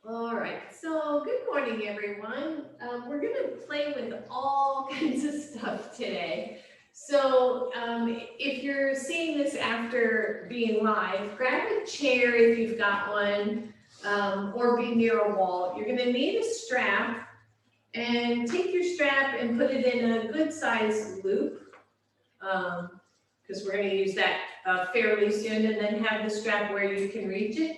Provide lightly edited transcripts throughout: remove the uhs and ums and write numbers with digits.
All right, so good morning, everyone. We're going to play with all kinds of stuff today. If you're seeing this after being live, grab a chair if you've got one, or be near a wall. You're going to need a strap, and take your strap and put it in a good size loop, because we're going to use that fairly soon, and then have the strap where you can reach it.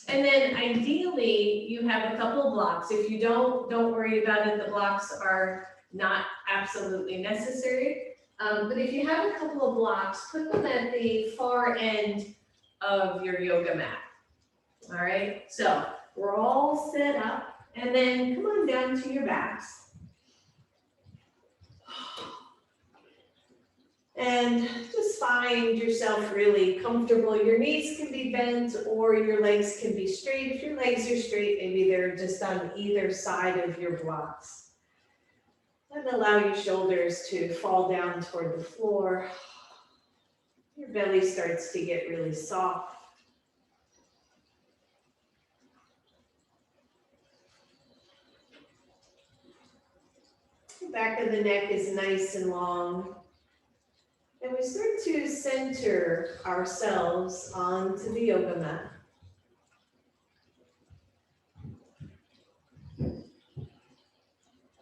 And then ideally, you have a couple of blocks. If you don't worry about it. The blocks are not absolutely necessary. But if you have a couple of blocks, put them at the far end of your yoga mat. All right, so we're all set up. And then come on down to your backs. And just find yourself really comfortable. Your knees can be bent or your legs can be straight. If your legs are straight, maybe they're just on either side of your blocks. And allow your shoulders to fall down toward the floor. Your belly starts to get really soft. The back of the neck is nice and long. And we start to center ourselves onto the yoga mat.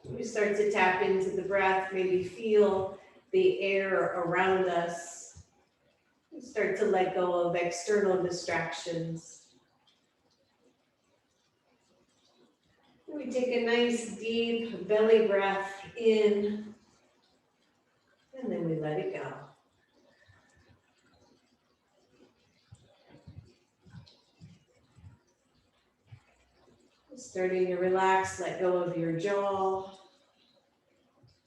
We start to tap into the breath, maybe feel the air around us. We start to let go of external distractions. We take a nice deep belly breath in, and then we let it go. Starting to relax, let go of your jaw.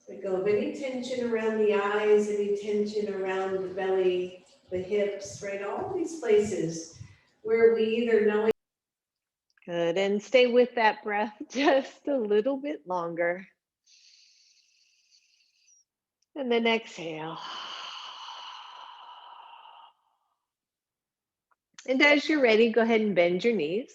Let go of any tension around the eyes, any tension around the belly, the hips, right? All these places where we either know. Good, and stay with that breath just a little bit longer. And then exhale. And as you're ready, go ahead and bend your knees.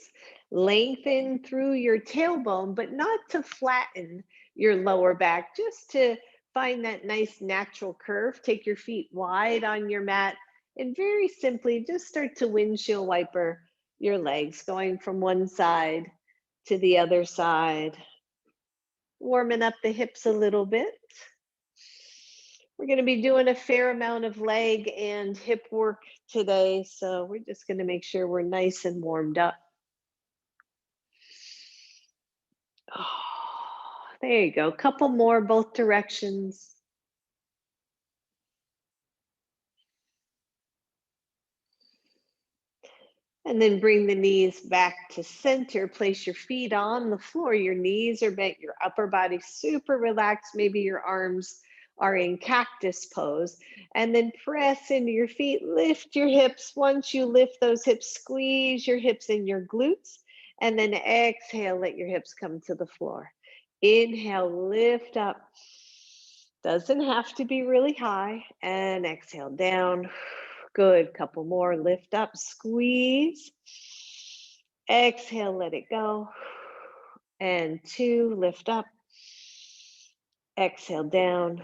Lengthen through your tailbone, but not to flatten your lower back, just to find that nice natural curve. Take your feet wide on your mat and very simply just start to windshield wiper your legs, going from one side to the other side, warming up the hips a little bit. We're going to be doing a fair amount of leg and hip work today, so we're just going to make sure we're nice and warmed up. Oh, there you go. Couple more, both directions. And then bring the knees back to center. Place your feet on the floor. Your knees are bent, your upper body super relaxed. Maybe your arms are in cactus pose. And then press into your feet, lift your hips. Once you lift those hips, squeeze your hips in your glutes. And then exhale, let your hips come to the floor. Inhale, lift up. Doesn't have to be really high. And exhale down. Good. Couple more. Lift up, squeeze. Exhale, let it go. And 2, lift up. Exhale down.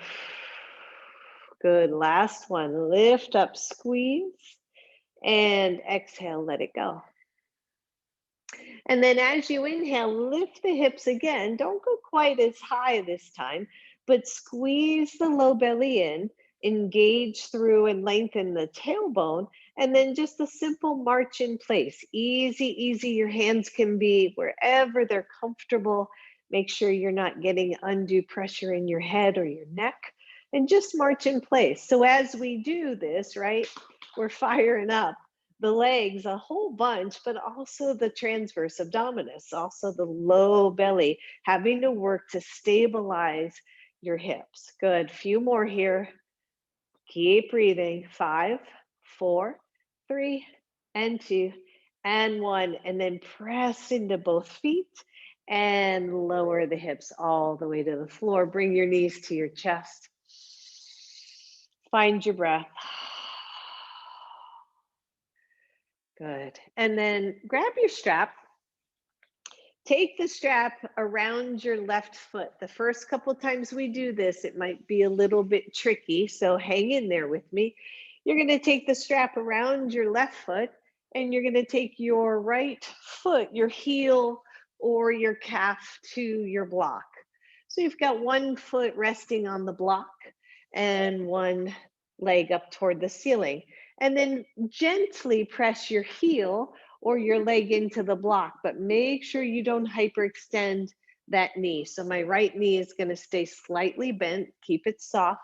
Good. Last one. Lift up, squeeze. And exhale, let it go. And then as you inhale, lift the hips again. Don't go quite as high this time, but squeeze the low belly in, engage through and lengthen the tailbone, and then just a simple march in place. Easy, easy. Your hands can be wherever they're comfortable. Make sure you're not getting undue pressure in your head or your neck, and just march in place. So as we do this, right, we're firing up the legs a whole bunch, but also the transverse abdominis, also the low belly, having to work to stabilize your hips. Good. Few more here. Keep breathing. 5, 4, 3, and 2, and 1. And then press into both feet and lower the hips all the way to the floor. Bring your knees to your chest. Find your breath. Good. And then grab your strap. Take the strap around your left foot. The first couple times we do this, it might be a little bit tricky, so hang in there with me. You're going to take the strap around your left foot, and you're going to take your right foot, your heel or your calf, to your block. So you've got one foot resting on the block and one leg up toward the ceiling. And then gently press your heel or your leg into the block, but make sure you don't hyperextend that knee. So my right knee is going to stay slightly bent, keep it soft.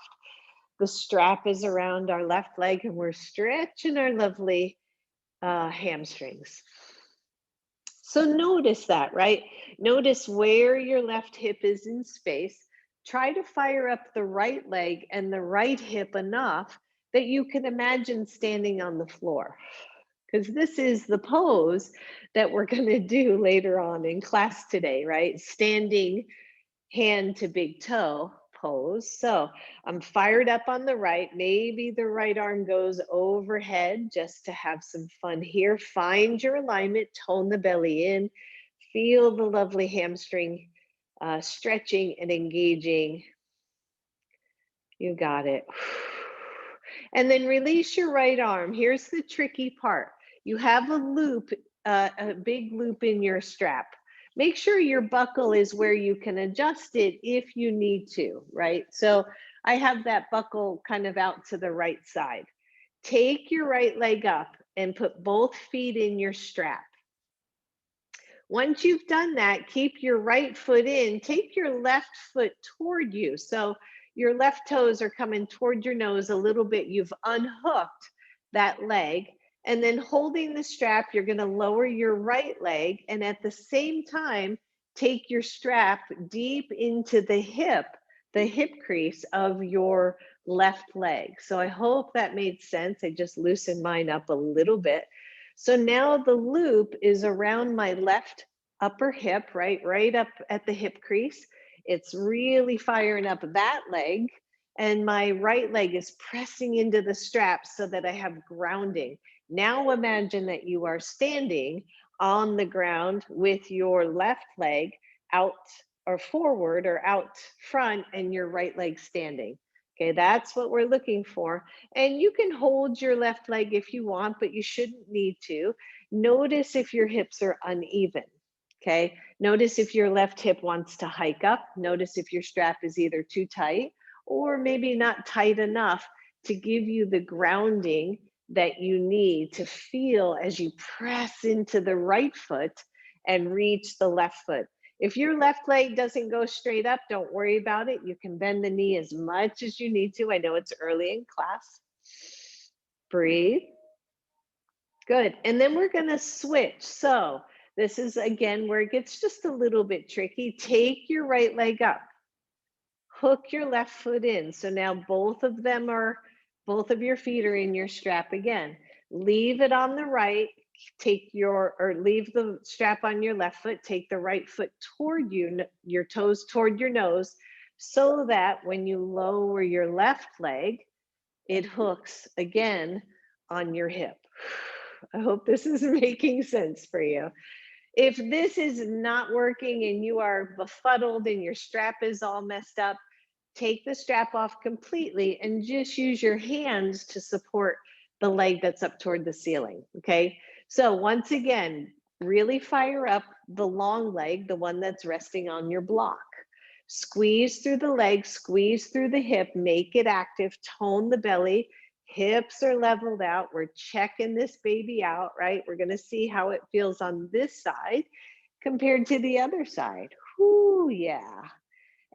The strap is around our left leg and we're stretching our lovely hamstrings. So notice that, right? Notice where your left hip is in space. Try to fire up the right leg and the right hip enough that you can imagine standing on the floor, because this is the pose that we're going to do later on in class today, right? Standing hand to big toe pose. So I'm fired up on the right. Maybe the right arm goes overhead just to have some fun here. Find your alignment, tone the belly in, feel the lovely hamstring stretching and engaging. You got it. And then release your right arm. Here's the tricky part. You have a loop, a big loop in your strap. Make sure your buckle is where you can adjust it if you need to, right? So I have that buckle kind of out to the right side. Take your right leg up and put both feet in your strap. Once you've done that, keep your right foot in, take your left foot toward you. So your left toes are coming toward your nose a little bit. You've unhooked that leg. And then holding the strap, you're going to lower your right leg. And at the same time, take your strap deep into the hip crease of your left leg. So I hope that made sense. I just loosened mine up a little bit. So now the loop is around my left upper hip, right up at the hip crease. It's really firing up that leg. And my right leg is pressing into the strap so that I have grounding. Now imagine that you are standing on the ground with your left leg out or forward or out front and your right leg standing. Okay, that's what we're looking for. And you can hold your left leg if you want, but you shouldn't need to. Notice if your hips are uneven. Okay, notice if your left hip wants to hike up. Notice if your strap is either too tight or maybe not tight enough to give you the grounding that you need to feel as you press into the right foot and reach the left foot. If your left leg doesn't go straight up, don't worry about it. You can bend the knee as much as you need to. I know it's early in class. Breathe. Good. And then we're going to switch. So this is, again, where it gets just a little bit tricky. Take your right leg up. Hook your left foot in. So now both of your feet are in your strap again. Leave it on the right. Leave the strap on your left foot. Take the right foot toward you, your toes toward your nose, so that when you lower your left leg, it hooks again on your hip. I hope this is making sense for you. If this is not working and you are befuddled and your strap is all messed up, take the strap off completely and just use your hands to support the leg that's up toward the ceiling, okay? So once again, really fire up the long leg, the one that's resting on your block. Squeeze through the leg, squeeze through the hip, make it active, tone the belly. Hips are leveled out. We're checking this baby out, right? We're gonna see how it feels on this side compared to the other side. Whoo, yeah.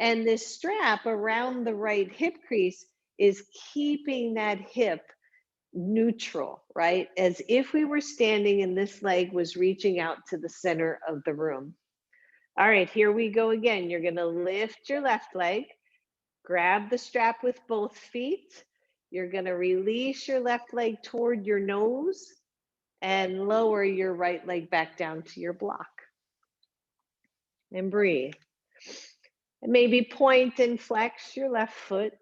And this strap around the right hip crease is keeping that hip neutral, right? As if we were standing and this leg was reaching out to the center of the room. All right, here we go again. You're gonna lift your left leg, grab the strap with both feet. You're gonna release your left leg toward your nose and lower your right leg back down to your block. And breathe. And maybe point and flex your left foot.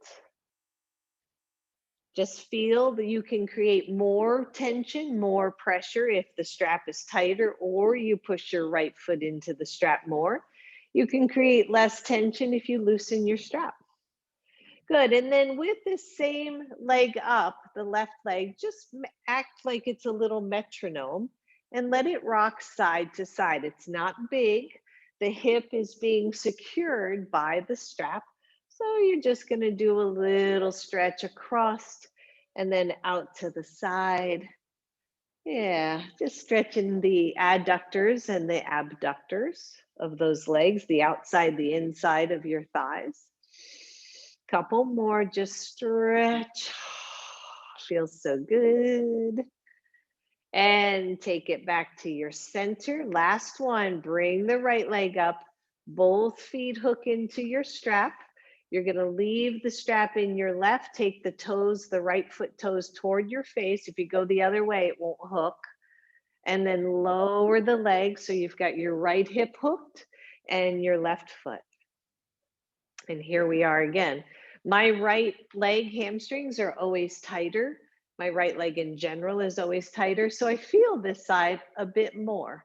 Just feel that you can create more tension, more pressure if the strap is tighter, or you push your right foot into the strap more. You can create less tension if you loosen your strap. Good. And then with the same leg up, the left leg, just act like it's a little metronome and let it rock side to side. It's not big. The hip is being secured by the strap. So you're just going to do a little stretch across and then out to the side. Yeah, just stretching the adductors and the abductors of those legs, the outside, the inside of your thighs. Couple more, just stretch. Feels so good. And take it back to your center. Last one, bring the right leg up. Both feet hook into your strap. You're going to leave the strap in your left. Take the toes, the right foot toes toward your face. If you go the other way, it won't hook. And then lower the leg so you've got your right hip hooked and your left foot. And here we are again. My right leg hamstrings are always tighter. My right leg in general is always tighter. So I feel this side a bit more.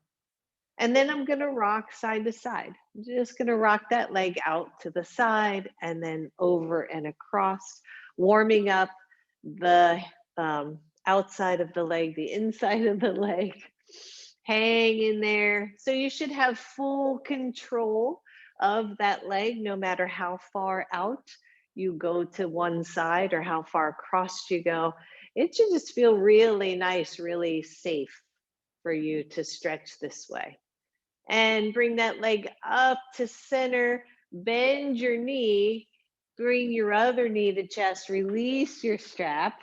And then I'm going to rock side to side. I'm just going to rock that leg out to the side and then over and across, warming up the outside of the leg, the inside of the leg. Hang in there. So you should have full control of that leg, no matter how far out you go to one side or how far across you go. It should just feel really nice, really safe for you to stretch this way. And bring that leg up to center, bend your knee, bring your other knee to chest, release your strap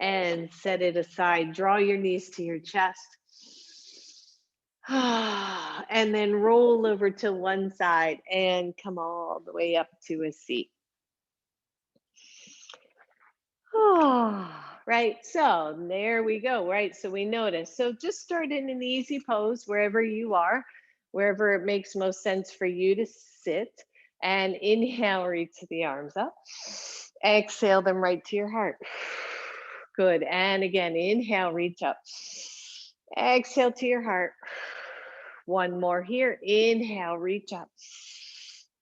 and set it aside. Draw your knees to your chest. And then roll over to one side and come all the way up to a seat. Right, so there we go, right? So we notice. So just start in an easy pose wherever you are, wherever it makes most sense for you to sit. And inhale, reach the arms up. Exhale them right to your heart. Good, and again, inhale, reach up. Exhale to your heart. One more here. Inhale, reach up.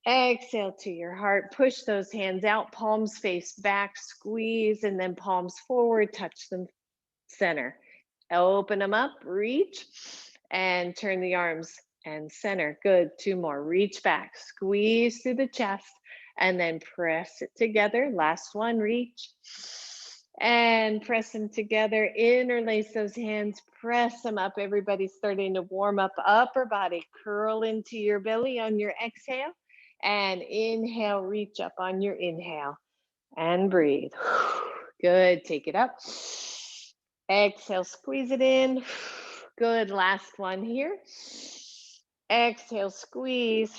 Exhale to your heart. Push those hands out, palms face back, squeeze, and then palms forward, touch them center. Open them up, reach, and turn the arms and center. Good. Two more. Reach back, squeeze through the chest, and then press it together. Last one, reach. And press them together, interlace those hands, press them up. Everybody's starting to warm up upper body. Curl into your belly on your exhale and inhale, reach up on your inhale and breathe. Good, take it up. Exhale, squeeze it in. Good, last one here. Exhale, squeeze.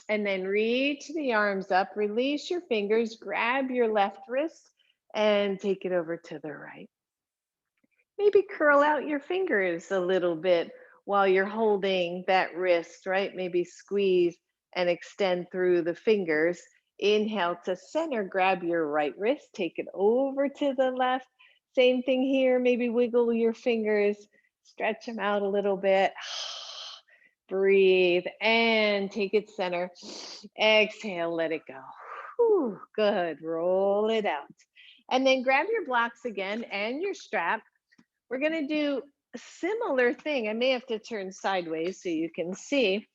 And then reach the arms up, release your fingers, grab your left wrist, and take it over to the right. Maybe curl out your fingers a little bit while you're holding that wrist, right? Maybe squeeze and extend through the fingers. Inhale to center, grab your right wrist, take it over to the left. Same thing here, maybe wiggle your fingers, stretch them out a little bit. Breathe and take it center. Exhale, let it go. Whew, good, roll it out. And then grab your blocks again and your strap. We're going to do a similar thing. I may have to turn sideways so you can see.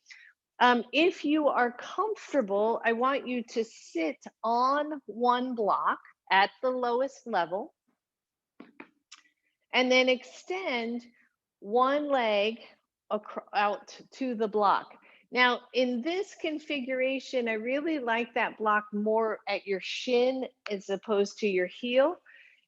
If you are comfortable, I want you to sit on one block at the lowest level and then extend one leg out to the block. Now, in this configuration, I really like that block more at your shin as opposed to your heel.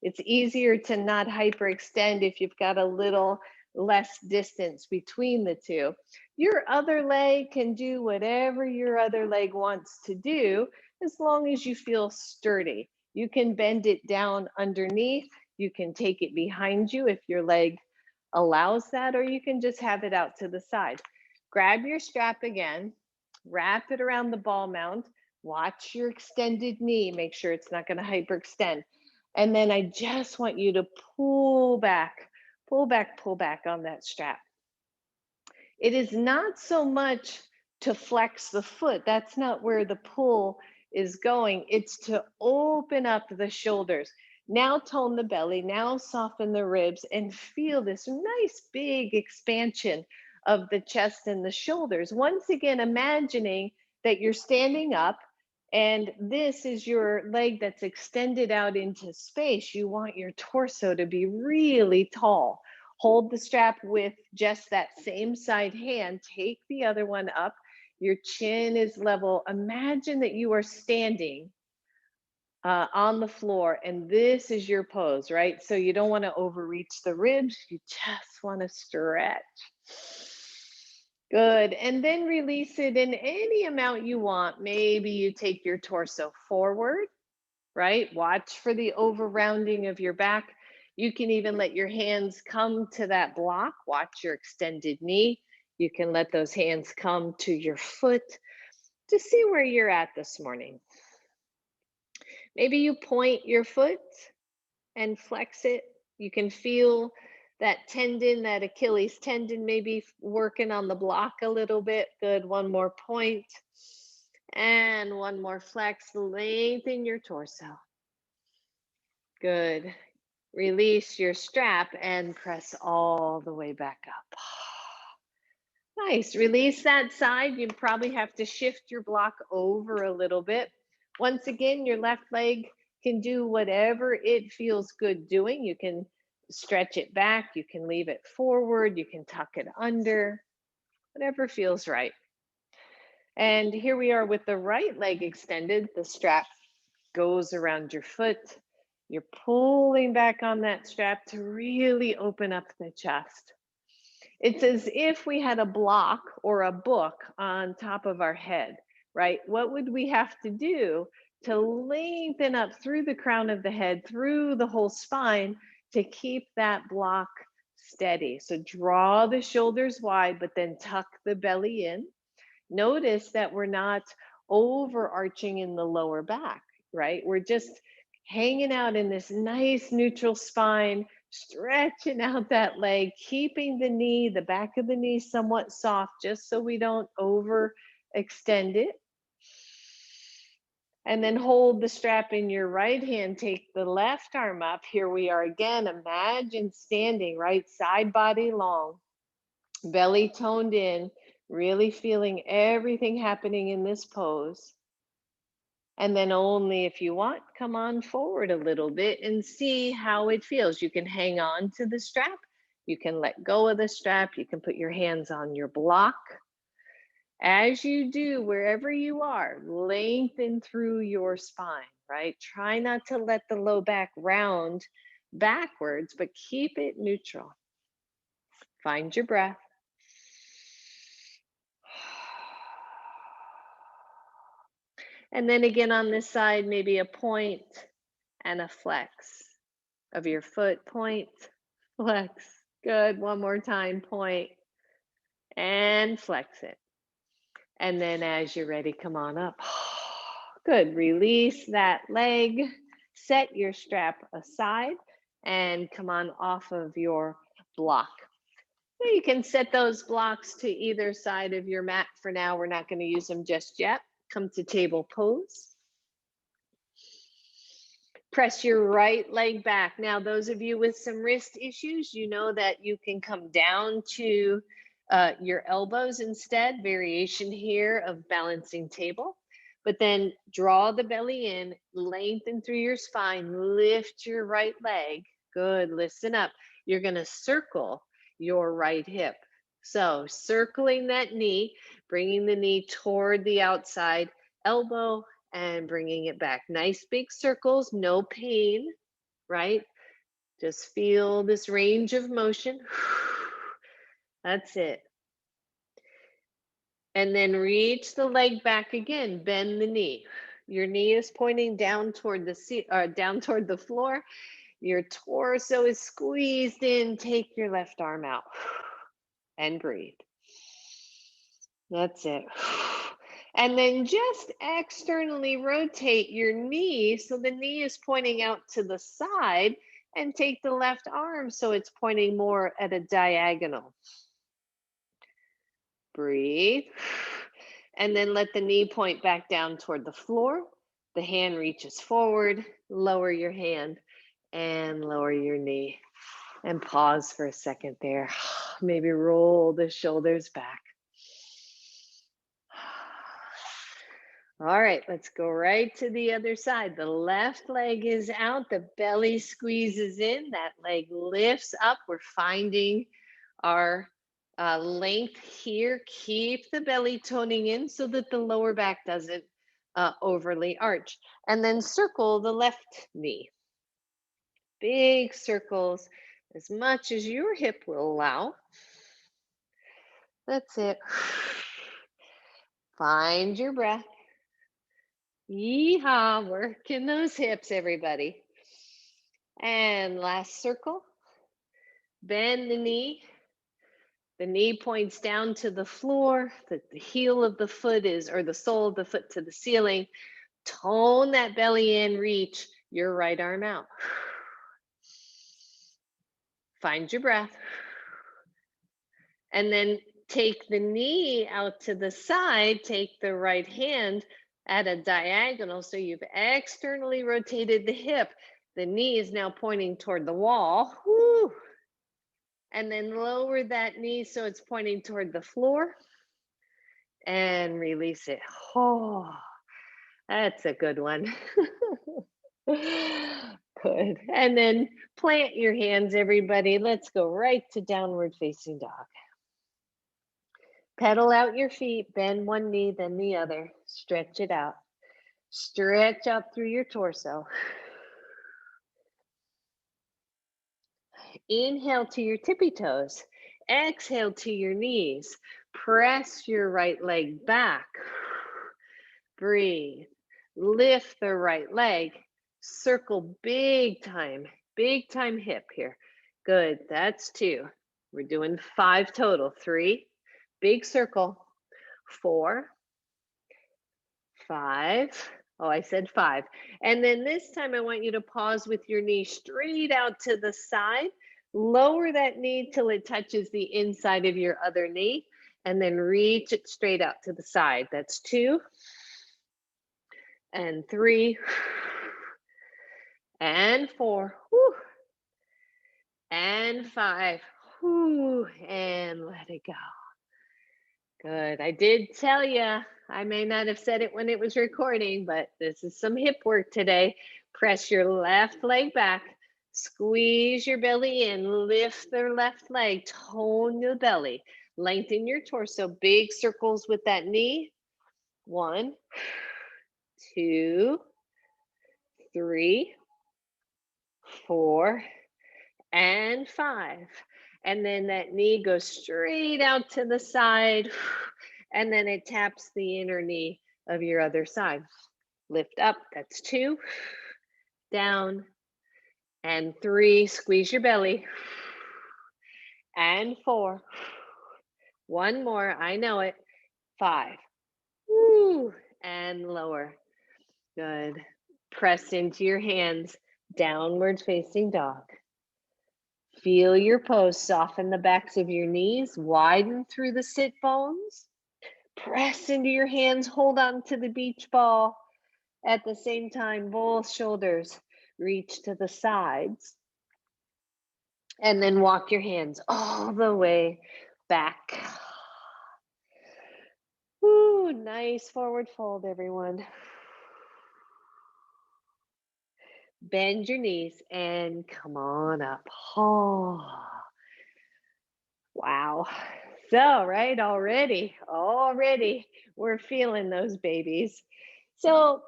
It's easier to not hyperextend if you've got a little less distance between the two. Your other leg can do whatever your other leg wants to do as long as you feel sturdy. You can bend it down underneath. You can take it behind you if your leg allows that, or you can just have it out to the side. Grab your strap again, wrap it around the ball mount, watch your extended knee, make sure it's not going to hyperextend. And then I just want you to pull back, pull back, pull back on that strap. It is not so much to flex the foot. That's not where the pull is going. It's to open up the shoulders. Now tone the belly, now soften the ribs and feel this nice big expansion of the chest and the shoulders. Once again, imagining that you're standing up and this is your leg that's extended out into space. You want your torso to be really tall. Hold the strap with just that same side hand. Take the other one up. Your chin is level. Imagine that you are standing on the floor and this is your pose, right? So you don't want to overreach the ribs. You just want to stretch. Good. And then release it in any amount you want. Maybe you take your torso forward, right? Watch for the over rounding of your back. You can even let your hands come to that block. Watch your extended knee. You can let those hands come to your foot to see where you're at this morning. Maybe you point your foot and flex it. You can feel that tendon, that Achilles tendon, maybe working on the block a little bit. Good. One more point. And one more flex. Lengthen your torso. Good. Release your strap and press all the way back up. Nice. Release that side. You probably have to shift your block over a little bit. Once again, your left leg can do whatever it feels good doing. You can stretch it back. You can leave it forward. You can tuck it under, whatever feels right. And here we are with the right leg extended. The strap goes around your foot. You're pulling back on that strap to really open up the chest. It's as if we had a block or a book on top of our head, right? What would we have to do to lengthen up through the crown of the head, through the whole spine to keep that block steady? So draw the shoulders wide, but then tuck the belly in. Notice that we're not overarching in the lower back, right? We're just hanging out in this nice neutral spine, stretching out that leg, keeping the knee, the back of the knee somewhat soft, just so we don't overextend it. And then hold the strap in your right hand, take the left arm up. Here we are again. Imagine standing, right side body long, belly toned in, really feeling everything happening in this pose. And then only if you want, come on forward a little bit and see how it feels. You can hang on to the strap. You can let go of the strap. You can put your hands on your block. As you do, wherever you are, lengthen through your spine, right? Try not to let the low back round backwards, but keep it neutral. Find your breath. And then again on this side, maybe a point and a flex of your foot. Point, flex. Good. One more time. Point and flex it. And then as you're ready, come on up. Good. Release that leg. Set your strap aside and come on off of your block. So you can set those blocks to either side of your mat for now. We're not going to use them just yet. Come to table pose. Press your right leg back. Now, those of you with some wrist issues, you know that you can come down to your elbows instead. Variation here of balancing table. But then draw the belly in, lengthen through your spine, lift your right leg. Good, listen up. You're going to circle your right hip. So circling that knee, bringing the knee toward the outside elbow and bringing it back. Nice big circles, no pain, right? Just feel this range of motion. That's it. And then reach the leg back again, bend the knee. Your knee is pointing down toward the floor. Your torso is squeezed in. Take your left arm out and breathe. That's it. And then just externally rotate your knee so the knee is pointing out to the side, and take the left arm so it's pointing more at a diagonal. Breathe. And then let the knee point back down toward the floor. The hand reaches forward. Lower your hand and lower your knee. And pause for a second there. Maybe roll the shoulders back. All right, let's go right to the other side. The left leg is out, the belly squeezes in, that leg lifts up. We're finding our length here. Keep the belly toning in so that the lower back doesn't overly arch. And then circle the left knee. Big circles, as much as your hip will allow. That's it. Find your breath. Yeehaw, working those hips, everybody. And last circle. Bend the knee. The knee points down to the floor. The heel of the foot is, or the sole of the foot to the ceiling. Tone that belly in, reach your right arm out. Find your breath. And then take the knee out to the side. Take the right hand at a diagonal, so you've externally rotated the hip. The knee is now pointing toward the wall. Woo. And then lower that knee so it's pointing toward the floor. And release it. Oh, that's a good one. Good. And then plant your hands, everybody. Let's go right to downward facing dog. Pedal out your feet, bend one knee, then the other. Stretch it out. Stretch up through your torso. Inhale to your tippy toes. Exhale to your knees. Press your right leg back. Breathe. Lift the right leg. Circle big time hip here. Good, that's 2. We're doing 5 total. 3, big circle. 4, 5. Oh, I said 5. And then this time I want you to pause with your knee straight out to the side. Lower that knee till it touches the inside of your other knee, and then reach it straight out to the side. That's 2 and 3 and 4 and 5 and let it go. Good. I did tell you, I may not have said it when it was recording, but this is some hip work today. Press your left leg back. Squeeze your belly in, lift the left leg, tone the belly, lengthen your torso, big circles with that knee. 1, 2, 3, 4, and 5. And then that knee goes straight out to the side, and then it taps the inner knee of your other side. Lift up, that's 2, down, and 3, squeeze your belly, and 4, 1 more, I know it, 5, and lower. Good. Press into your hands, downward facing dog. Feel your pose, soften the backs of your knees, widen through the sit bones. Press into your hands, hold on to the beach ball. At the same time, both shoulders reach to the sides. And then walk your hands all the way back. Ooh, nice forward fold, everyone. Bend your knees and come on up. Oh, wow. So, right, already we're feeling those babies. So,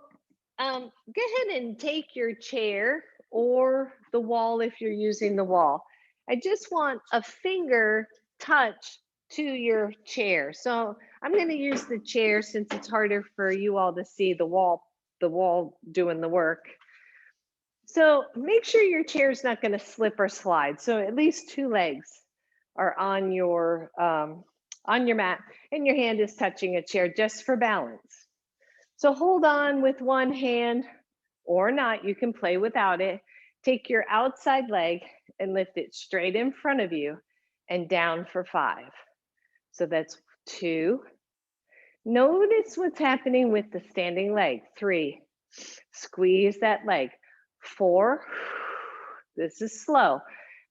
go ahead and take your chair or the wall if you're using the wall. I just want a finger touch to your chair. So I'm going to use the chair since it's harder for you all to see the wall doing the work. So make sure your chair is not going to slip or slide. So at least 2 legs are on your on your mat, and your hand is touching a chair just for balance. So hold on with one hand or not, you can play without it. Take your outside leg and lift it straight in front of you and down for 5. So that's 2. Notice what's happening with the standing leg. 3, squeeze that leg. 4, this is slow.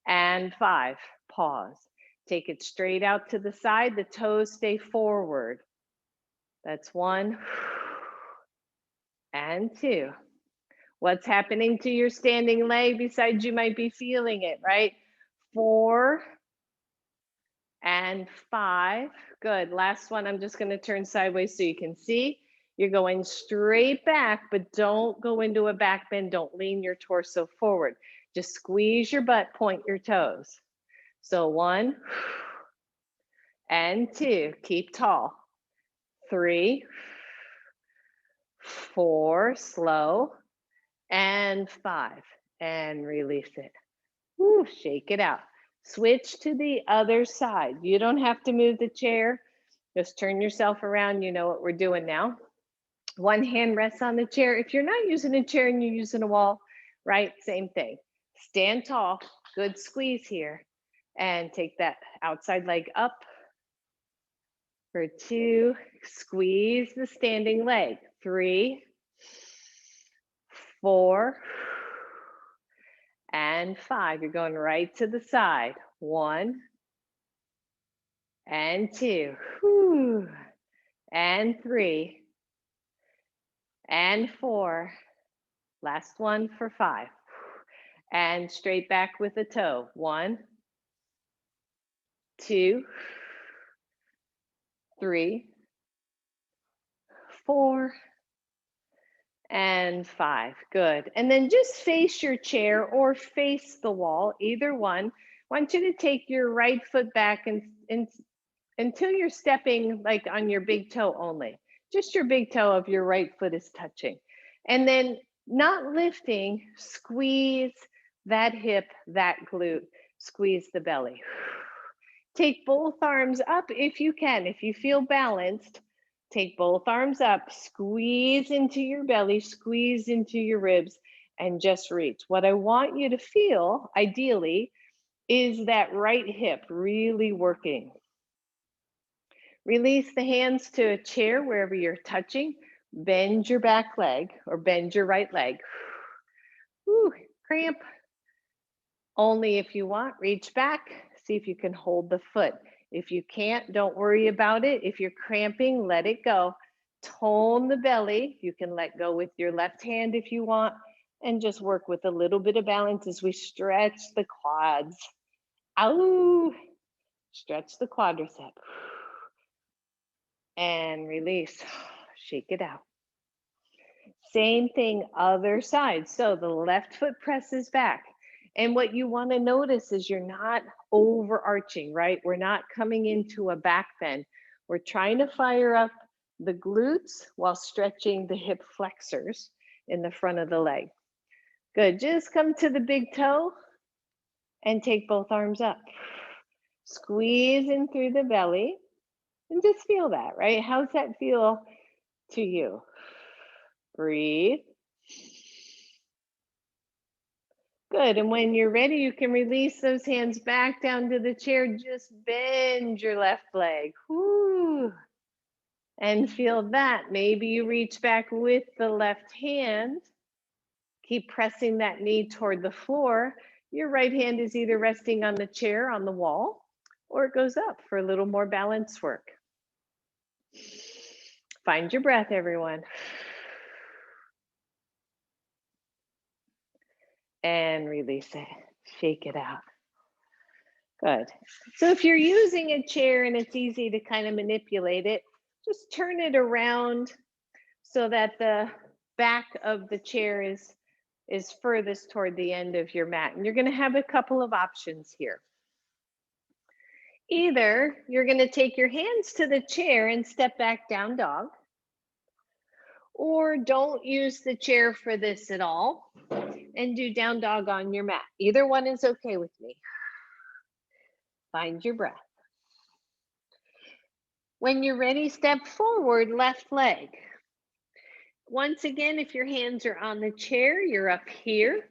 And 5, pause. Take it straight out to the side. The toes stay forward. That's 1 and 2. What's happening to your standing leg besides you might be feeling it, right? 4 and 5. Good. Last one, I'm just going to turn sideways so you can see. You're going straight back, but don't go into a back bend. Don't lean your torso forward. Just squeeze your butt, point your toes. So 1 and 2. Keep tall. 3, 4, slow, and 5. And release it. Woo, shake it out. Switch to the other side. You don't have to move the chair. Just turn yourself around. You know what we're doing now. One hand rests on the chair. If you're not using a chair and you're using a wall, right? Same thing. Stand tall. Good squeeze here. And take that outside leg up. For 2, squeeze the standing leg. 3, 4, and 5. You're going right to the side. 1 and 2. Whew. And 3 and 4. Last one for 5. And straight back with a toe. 1, 2, 3, 4, and 5. Good. And then just face your chair or face the wall, either one. I want you to take your right foot back and until you're stepping like on your big toe only. Just your big toe of your right foot is touching. And then not lifting, squeeze that hip, that glute, squeeze the belly. Take both arms up if you can. If you feel balanced, take both arms up, squeeze into your belly, squeeze into your ribs, and just reach. What I want you to feel, ideally, is that right hip really working. Release the hands to a chair wherever you're touching. Bend your back leg or bend your right leg. Whew, cramp. Only if you want, reach back. See if you can hold the foot. If you can't, don't worry about it. If you're cramping, let it go. Tone the belly. You can let go with your left hand if you want, and just work with a little bit of balance as we stretch the quads. Ow! Stretch the quadricep. And release. Shake it out. Same thing, other side. So the left foot presses back. And what you want to notice is you're not overarching, right? We're not coming into a back bend. We're trying to fire up the glutes while stretching the hip flexors in the front of the leg. Good. Just come to the big toe and take both arms up. Squeeze in through the belly and just feel that, right? How's that feel to you? Breathe. Good. And when you're ready, you can release those hands back down to the chair. Just bend your left leg. Whoo. And feel that. Maybe you reach back with the left hand. Keep pressing that knee toward the floor. Your right hand is either resting on the chair, on the wall, or it goes up for a little more balance work. Find your breath, everyone. And release it. Shake it out. Good. So if you're using a chair and it's easy to kind of manipulate it, just turn it around so that the back of the chair is furthest toward the end of your mat. And you're going to have a couple of options here. Either you're going to take your hands to the chair and step back down dog, or don't use the chair for this at all and do down dog on your mat. Either one is okay with me. Find your breath. When you're ready, step forward, left leg. Once again, if your hands are on the chair, you're up here.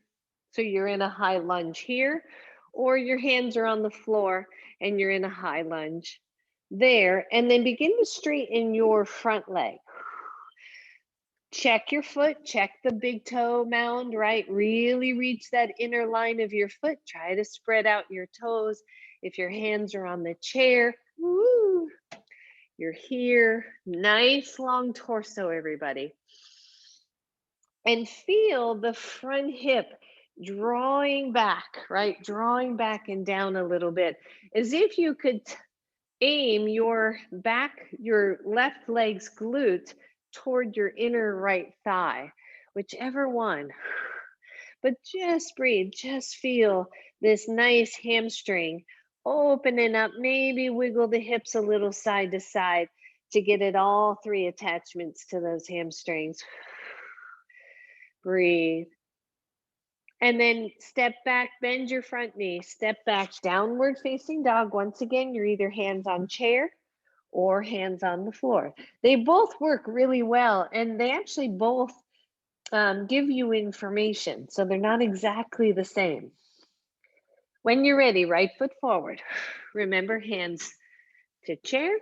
So you're in a high lunge here, or your hands are on the floor and you're in a high lunge there. And then begin to straighten your front leg. Check your foot, check the big toe mound, right? Really reach that inner line of your foot. Try to spread out your toes. If your hands are on the chair, woo, you're here. Nice long torso, everybody. And feel the front hip drawing back, right? Drawing back and down a little bit, as if you could aim your left leg's glute toward your inner right thigh, whichever one. But just breathe, just feel this nice hamstring opening up, maybe wiggle the hips a little side to side to get at all three attachments to those hamstrings. Breathe. And then step back, bend your front knee, step back, downward facing dog. Once again, you're either hands on chair or hands on the floor. They both work really well, and they actually both give you information. So they're not exactly the same. When you're ready, right foot forward. Remember, hands to chair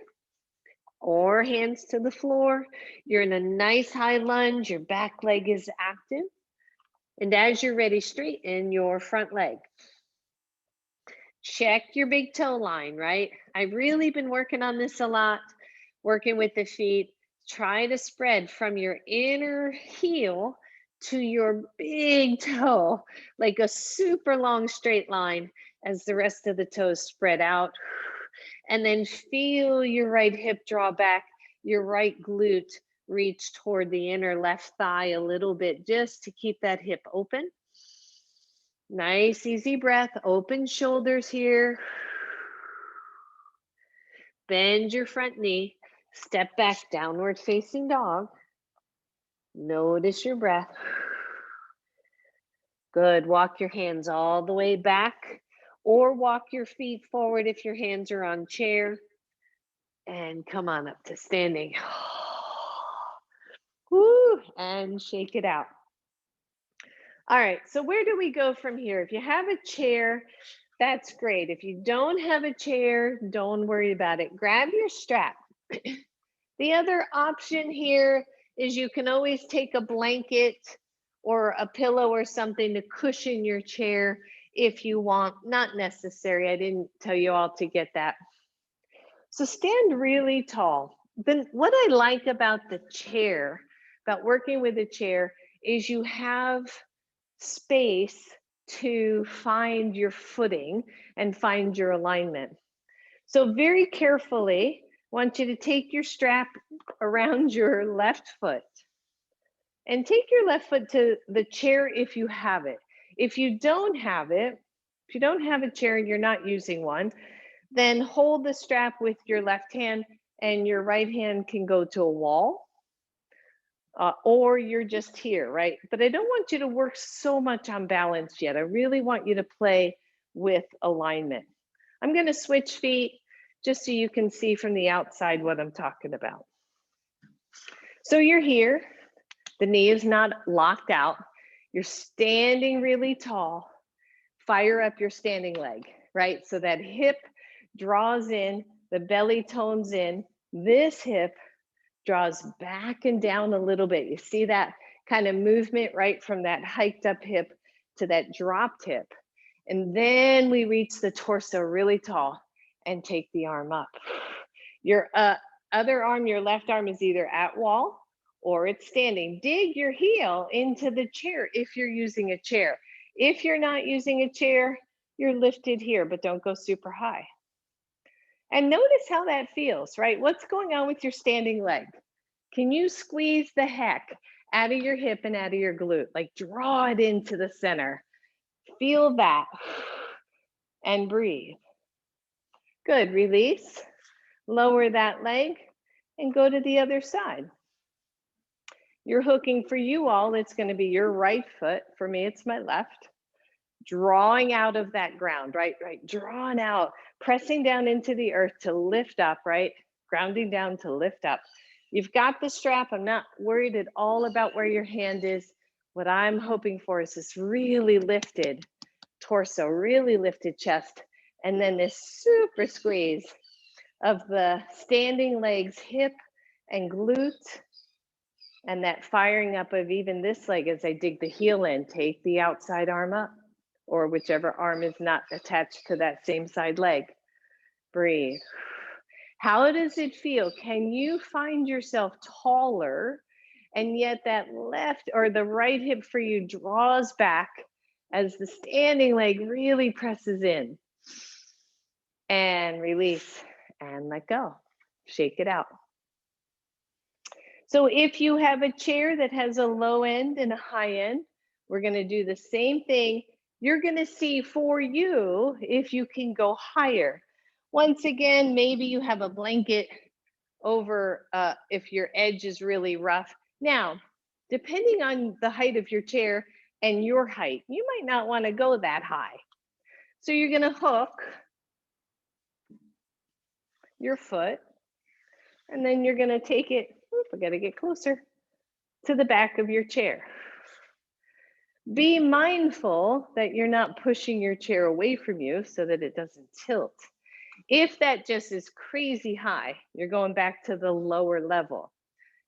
or hands to the floor. You're in a nice high lunge. Your back leg is active. And as you're ready, straighten your front leg. Check your big toe line, right? I've really been working on this a lot, working with the feet. Try to spread from your inner heel to your big toe, like a super long straight line as the rest of the toes spread out. And then feel your right hip draw back, your right glute reach toward the inner left thigh a little bit, just to keep that hip open. Nice, easy breath. Open shoulders here. Bend your front knee. Step back, downward facing dog. Notice your breath. Good. Walk your hands all the way back, or walk your feet forward if your hands are on chair. And come on up to standing. Woo, and shake it out. All right, so where do we go from here? If you have a chair, that's great. If you don't have a chair, don't worry about it. Grab your strap. The other option here is you can always take a blanket or a pillow or something to cushion your chair if you want. Not necessary. I didn't tell you all to get that. So stand really tall. Then what I like about the chair, about working with a chair, is you have space to find your footing and find your alignment. So very carefully, I want you to take your strap around your left foot and take your left foot to the chair if you have it. If you don't have it, if you don't have a chair and you're not using one, then hold the strap with your left hand and your right hand can go to a wall. Or you're just here, right? But I don't want you to work so much on balance yet. I really want you to play with alignment. I'm going to switch feet just so you can see from the outside what I'm talking about. So you're here. The knee is not locked out. You're standing really tall. Fire up your standing leg, right? So that hip draws in, the belly tones in, this hip draws back and down a little bit. You see that kind of movement, right? From that hiked up hip to that dropped hip. And then we reach the torso really tall and take the arm up. Your other arm, your left arm, is either at wall or it's standing. Dig your heel into the chair if you're using a chair. If you're not using a chair, you're lifted here, but don't go super high. And notice how that feels, right? What's going on with your standing leg? Can you squeeze the heck out of your hip and out of your glute? Like draw it into the center. Feel that and breathe. Good, release. Lower that leg and go to the other side. You're hooking for you all, it's going to be your right foot. For me, it's my left. Drawing out of that ground, right? Drawing out, pressing down into the earth to lift up, right? grounding down to lift up. You've got the strap. I'm not worried at all about where your hand is. What I'm hoping for is this really lifted torso, really lifted chest, and then this super squeeze of the standing legs, hip and glute, and that firing up of even this leg as I dig the heel in. Take the outside arm up, or whichever arm is not attached to that same side leg. Breathe. How does it feel? Can you find yourself taller, and yet that left or the right hip for you draws back as the standing leg really presses in? And release and let go. Shake it out. So if you have a chair that has a low end and a high end, we're going to do the same thing. You're going to see for you if you can go higher. Once again, maybe you have a blanket over if your edge is really rough. Now, depending on the height of your chair and your height, you might not want to go that high. So you're going to hook your foot, and then you're going to take it, I got to get closer, to the back of your chair. Be mindful that you're not pushing your chair away from you so that it doesn't tilt. If that just is crazy high, you're going back to the lower level.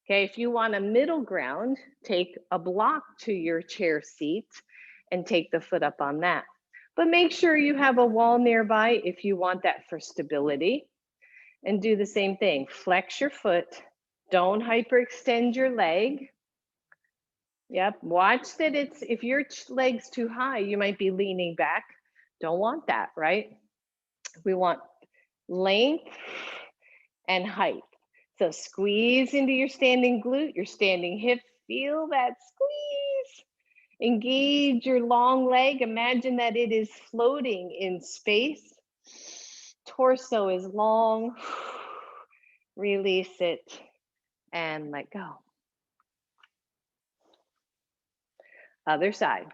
Okay, if you want a middle ground, take a block to your chair seat and take the foot up on that. But make sure you have a wall nearby if you want that for stability. And do the same thing. Flex your foot. Don't hyperextend your leg. Yep, watch that it's, if your leg's too high, you might be leaning back. Don't want that, right? We want length and height. So squeeze into your standing glute, your standing hip, feel that squeeze. Engage your long leg, imagine that it is floating in space. Torso is long, release it and let go. Other side.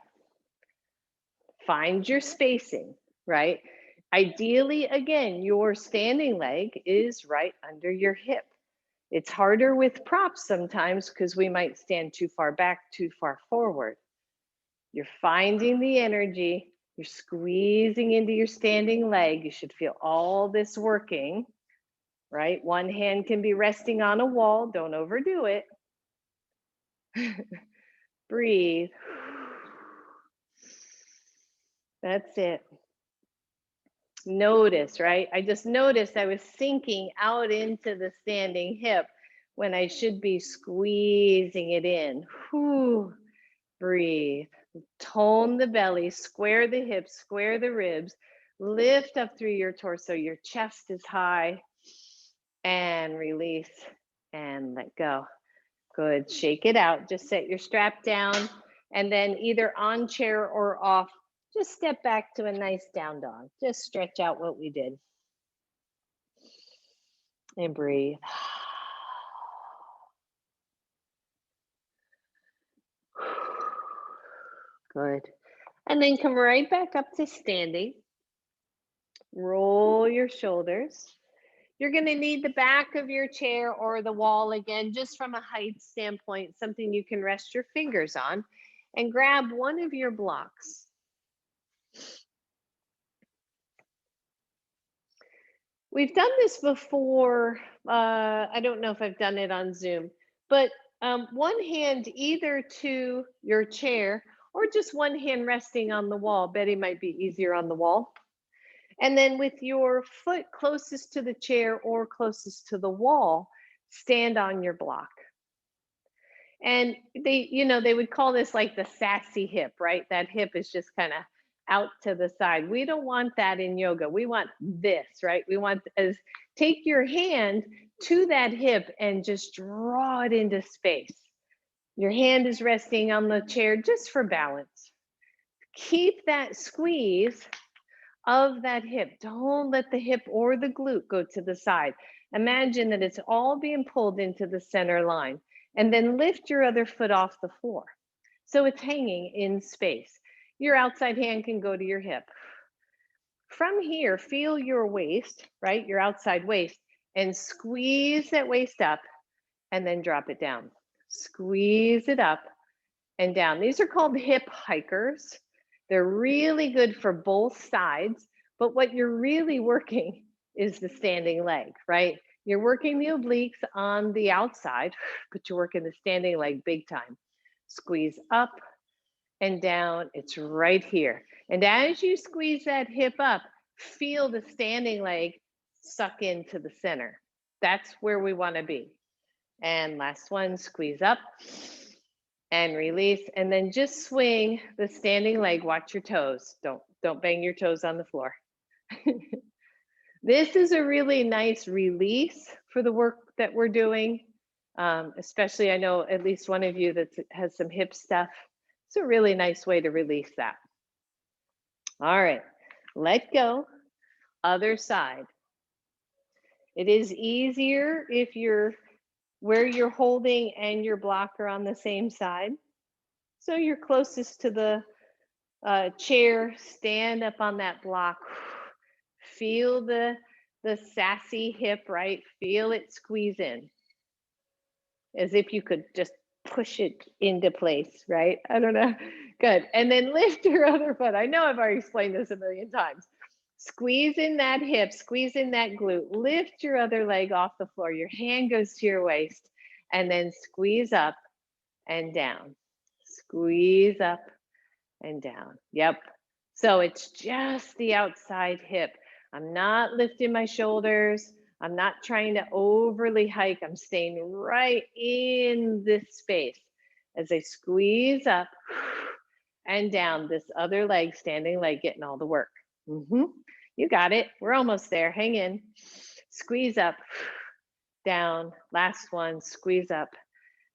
Find your spacing, right? Ideally, again, your standing leg is right under your hip. It's harder with props sometimes because we might stand too far back, too far forward. You're finding the energy, you're squeezing into your standing leg. You should feel all this working, right? One hand can be resting on a wall, don't overdo it. Breathe. That's it. Notice, right? I just noticed I was sinking out into the standing hip when I should be squeezing it in. Whew. Breathe. Tone the belly, square the hips, square the ribs, lift up through your torso. Your chest is high, and release and let go. Good. Shake it out. Just set your strap down, and then either on chair or off, just step back to a nice down dog. Just stretch out what we did. And breathe. Good. And then come right back up to standing. Roll your shoulders. You're going to need the back of your chair or the wall again, just from a height standpoint, something you can rest your fingers on, and grab one of your blocks. We've done this before. I don't know if I've done it on Zoom, but one hand either to your chair or just one hand resting on the wall. Betty might be easier on the wall. And then with your foot closest to the chair or closest to the wall, stand on your block. And they would call this like the sassy hip, right? That hip is just kind of out to the side. We don't want that in yoga. We want this, right? We want take your hand to that hip and just draw it into space. Your hand is resting on the chair just for balance. Keep that squeeze of that hip. Don't let the hip or the glute go to the side. Imagine that it's all being pulled into the center line, and then lift your other foot off the floor. So it's hanging in space. Your outside hand can go to your hip. From here, feel your waist, right? Your outside waist, and squeeze that waist up and then drop it down. Squeeze it up and down. These are called hip hikers. They're really good for both sides, but what you're really working is the standing leg, right? You're working the obliques on the outside, but you're working the standing leg big time. Squeeze up and down. It's right here. And as you squeeze that hip up, feel the standing leg suck into the center. That's where we want to be. And last one, squeeze up and release, and then just swing the standing leg. Watch your toes. Don't bang your toes on the floor. This is a really nice release for the work that we're doing. Especially, I know at least one of you that has some hip stuff. It's a really nice way to release that. All right, let go. Other side. It is easier if you're where you're holding and your block are on the same side. So you're closest to the chair, stand up on that block. Feel the sassy hip, right? Feel it squeeze in. As if you could just push it into place, right? I don't know. Good. And then lift your other foot. I know I've already explained this a million times. Squeeze in that hip, squeeze in that glute, lift your other leg off the floor. Your hand goes to your waist, and then squeeze up and down. Squeeze up and down. Yep. So it's just the outside hip. I'm not lifting my shoulders. I'm not trying to overly hike. I'm staying right in this space as I squeeze up and down. This other leg, standing leg, getting all the work. You got it. We're almost there. Hang in. Squeeze up, down. Last one, squeeze up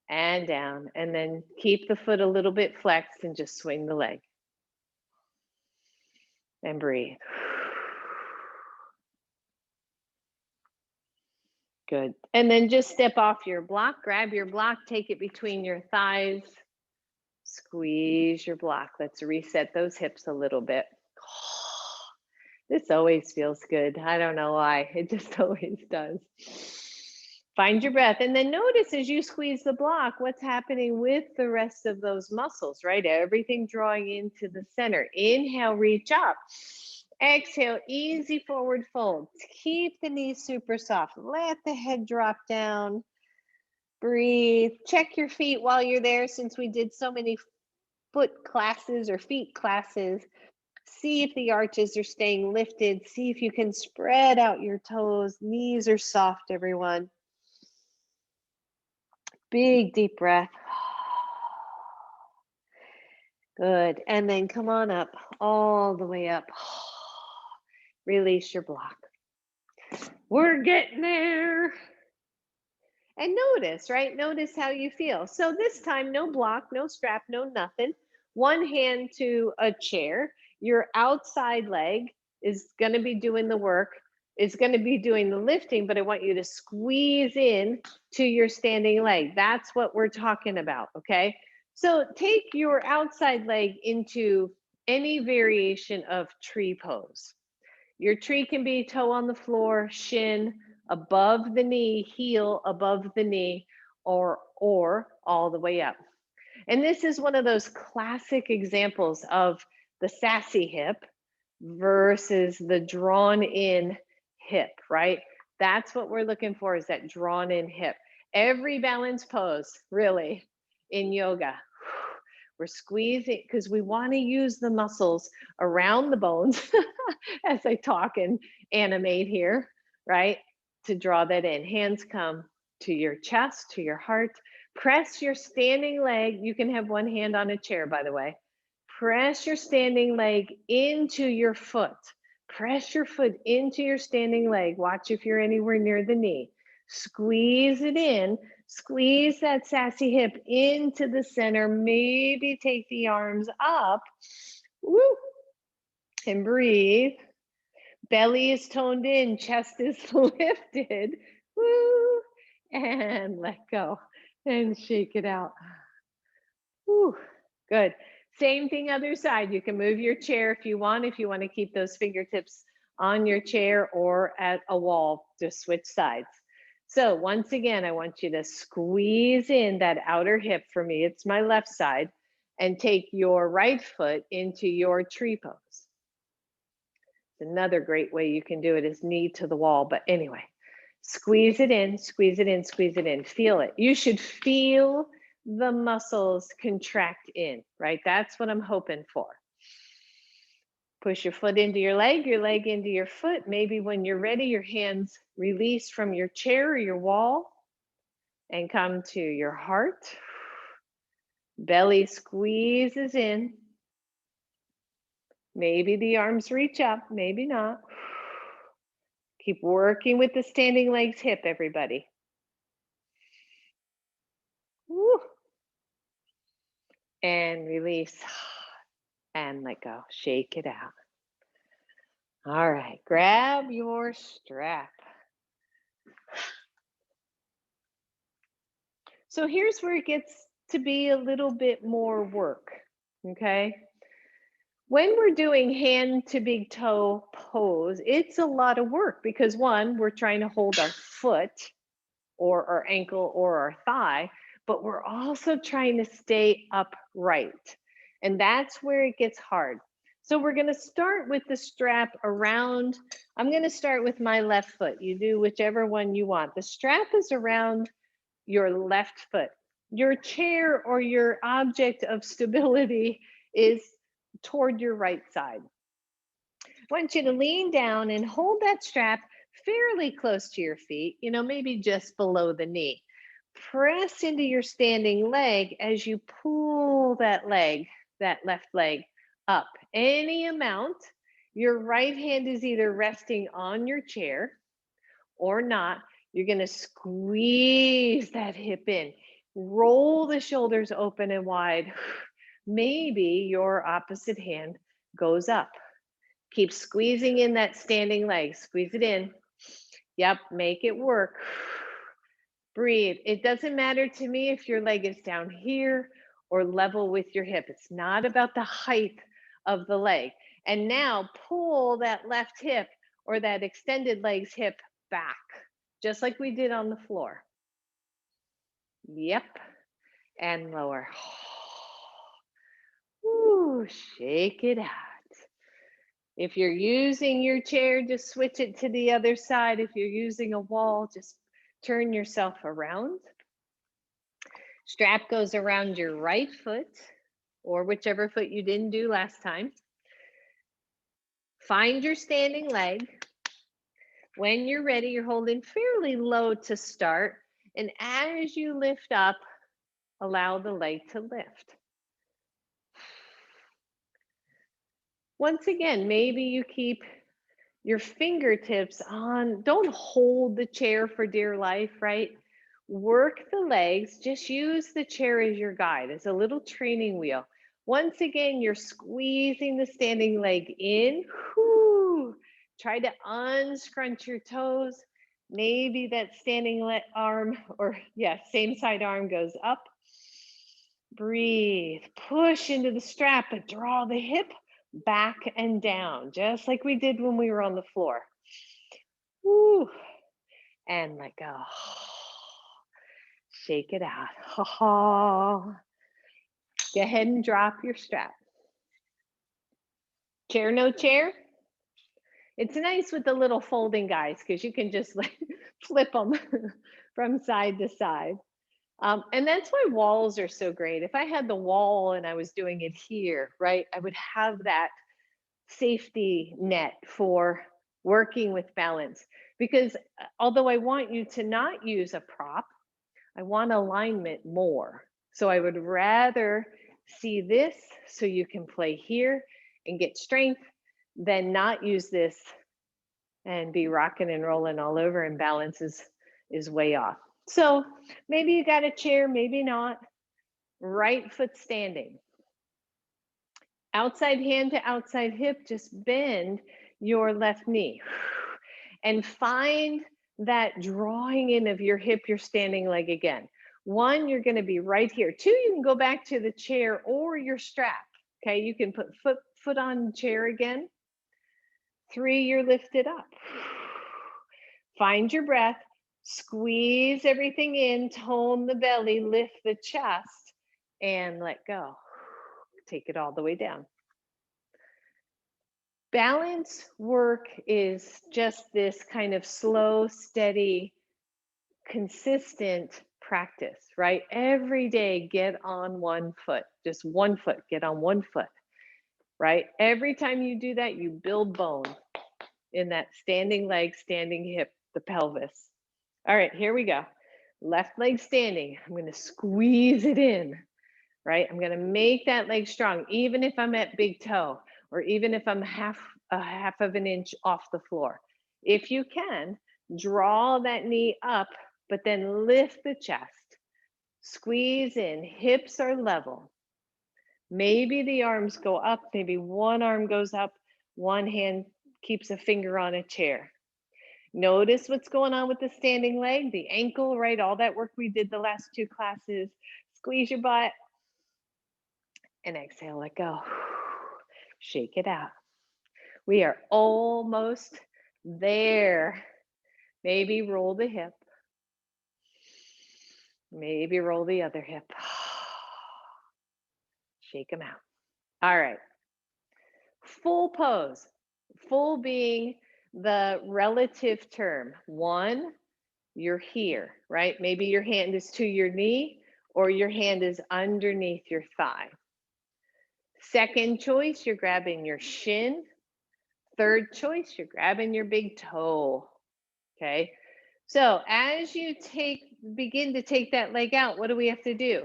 and down. And then keep the foot a little bit flexed and just swing the leg. And breathe. Good. And then just step off your block, grab your block, take it between your thighs, squeeze your block. Let's reset those hips a little bit. This always feels good. I don't know why. It just always does. Find your breath. And then notice as you squeeze the block, what's happening with the rest of those muscles, right? Everything drawing into the center. Inhale, reach up. Exhale, easy forward fold. Keep the knees super soft. Let the head drop down. Breathe. Check your feet while you're there, since we did so many foot classes or feet classes. See if the arches are staying lifted. See if you can spread out your toes. Knees are soft, everyone. Big deep breath. Good. And then come on up, all the way up. Release your block. We're getting there. And notice, right? Notice how you feel. So this time, no block, no strap, no nothing. One hand to a chair. Your outside leg is going to be doing the work. It's going to be doing the lifting, but I want you to squeeze in to your standing leg. That's what we're talking about, okay? So take your outside leg into any variation of tree pose. Your tree can be toe on the floor, shin above the knee, heel above the knee, or all the way up. And this is one of those classic examples of the sassy hip versus the drawn in hip, right? That's what we're looking for, is that drawn in hip. Every balance pose, really, in yoga, we're squeezing because we want to use the muscles around the bones as I talk and animate here, right? To draw that in. Hands come to your chest, to your heart. Press your standing leg. You can have one hand on a chair, by the way. Press your standing leg into your foot. Press your foot into your standing leg. Watch if you're anywhere near the knee. Squeeze it in. Squeeze that sassy hip into the center. Maybe take the arms up. Woo. And breathe. Belly is toned in. Chest is lifted. Woo. And let go. And shake it out. Woo. Good. Same thing other side. You can move your chair if you want to keep those fingertips on your chair or at a wall. Just switch sides. So once again, I want you to squeeze in that outer hip. For me, it's my left side, and take your right foot into your tree pose. Another great way you can do it is knee to the wall. But anyway, squeeze it in, squeeze it in, squeeze it in. Feel it. You should feel the muscles contract in, right? That's what I'm hoping for. Push your foot into your leg into your foot. Maybe when you're ready, your hands release from your chair or your wall and come to your heart. Belly squeezes in. Maybe the arms reach up, maybe not. Keep working with the standing legs hip, everybody. Woo. And release and let go. Shake it out. All right, grab your strap. So here's where it gets to be a little bit more work, okay? When we're doing hand to big toe pose, it's a lot of work because one, we're trying to hold our foot or our ankle or our thigh, but we're also trying to stay upright. And that's where it gets hard. So we're going to start with the strap around. I'm going to start with my left foot. You do whichever one you want. The strap is around your left foot. Your chair or your object of stability is toward your right side. I want you to lean down and hold that strap fairly close to your feet, maybe just below the knee. Press into your standing leg as you pull that left leg up any amount. Your right hand is either resting on your chair or not. You're going to squeeze that hip in. Roll the shoulders open and wide. Maybe your opposite hand goes up. Keep squeezing in that standing leg. Squeeze it in. Yep, make it work. Breathe. It doesn't matter to me if your leg is down here or level with your hip. It's not about the height of the leg. And now pull that left hip or that extended leg's hip back, just like we did on the floor. Yep. And lower. Ooh, shake it out. If you're using your chair, just switch it to the other side. If you're using a wall, just turn yourself around. Strap goes around your right foot or whichever foot you didn't do last time. Find your standing leg. When you're ready, you're holding fairly low to start. And as you lift up, allow the leg to lift. Once again, maybe you keep your fingertips on, don't hold the chair for dear life, right? Work the legs, just use the chair as your guide, as a little training wheel. Once again, you're squeezing the standing leg in. Whew. Try to unscrunch your toes. Maybe that standing arm, or same side arm goes up. Breathe, push into the strap, but draw the hip back and down, just like we did when we were on the floor. Woo. And let go. Shake it out. Go ahead and drop your strap. Chair, no chair. It's nice with the little folding guys because you can just flip them from side to side. And that's why walls are so great. If I had the wall and I was doing it here, right, I would have that safety net for working with balance. Because although I want you to not use a prop, I want alignment more. So I would rather see this so you can play here and get strength than not use this and be rocking and rolling all over, and balance is way off. So maybe you got a chair, maybe not. Right foot standing. Outside hand to outside hip, just bend your left knee. And find that drawing in of your hip, your standing leg again. One, you're going to be right here. Two, you can go back to the chair or your strap. Okay, you can put foot on chair again. 3, you're lifted up. Find your breath, squeeze everything in, tone the belly, lift the chest, and let go. Take it all the way down. Balance work is just this kind of slow, steady, consistent practice, right? Every day, get on one foot, just one foot, get on one foot, right? Every time you do that, you build bone in that standing leg, standing hip, the pelvis. All right, here we go. Left leg standing. I'm going to squeeze it in, right? I'm going to make that leg strong, even if I'm at big toe, or even if I'm half of an inch off the floor. If you can, draw that knee up, but then lift the chest. Squeeze in, hips are level. Maybe the arms go up, maybe one arm goes up, one hand keeps a finger on a chair. Notice what's going on with the standing leg, the ankle, right? All that work we did the last 2 classes. Squeeze your butt and exhale, let go. Shake it out. We are almost there. Maybe roll the hip. Maybe roll the other hip. Shake them out. All right. Full pose. Full being the relative term. 1, you're here, right? Maybe your hand is to your knee or your hand is underneath your thigh. Second choice, you're grabbing your shin. Third choice, you're grabbing your big toe. Okay. So as you begin to take that leg out, what do we have to do?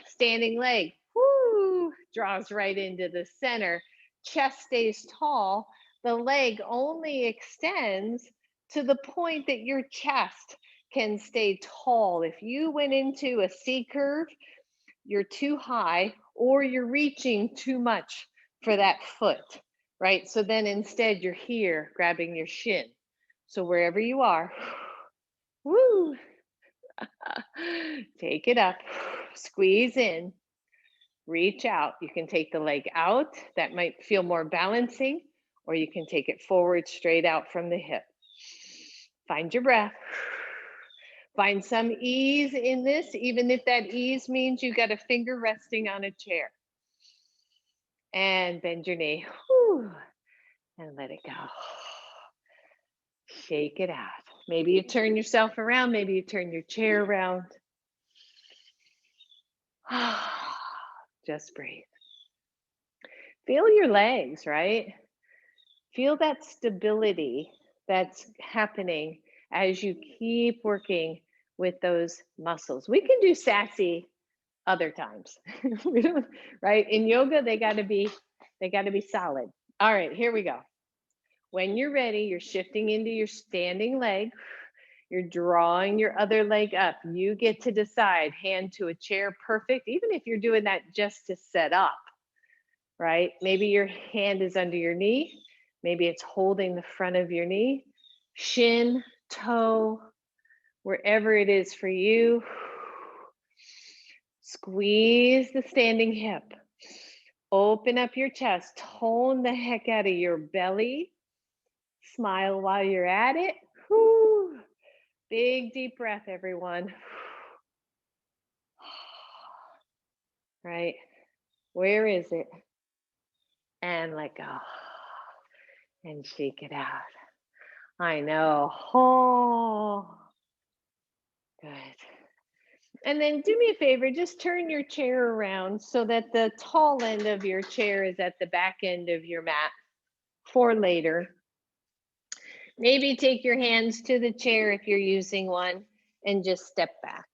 Standing leg, whoo, draws right into the center. Chest stays tall. The leg only extends to the point that your chest can stay tall. If you went into a C curve, you're too high or you're reaching too much for that foot, right? So then instead you're here grabbing your shin. So wherever you are, woo, take it up, squeeze in, reach out. You can take the leg out. That might feel more balancing, or you can take it forward straight out from the hip. Find your breath. Find some ease in this, even if that ease means you got a finger resting on a chair. And bend your knee, whew, and let it go. Shake it out. Maybe you turn yourself around, maybe you turn your chair around. Just breathe. Feel your legs, right? Feel that stability that's happening as you keep working with those muscles. We can do sassy other times. We don't, right? In yoga, they got to be solid. All right, here we go. When you're ready, you're shifting into your standing leg. You're drawing your other leg up. You get to decide, hand to a chair, perfect. Even if you're doing that just to set up, right? Maybe your hand is under your knee. Maybe it's holding the front of your knee. Shin, toe, wherever it is for you. Squeeze the standing hip. Open up your chest. Tone the heck out of your belly. Smile while you're at it. Whew. Big deep breath, everyone. Right? Where is it? And let go. And shake it out. I know. Oh, good. And then do me a favor, just turn your chair around so that the tall end of your chair is at the back end of your mat for later. Maybe take your hands to the chair if you're using one and just step back.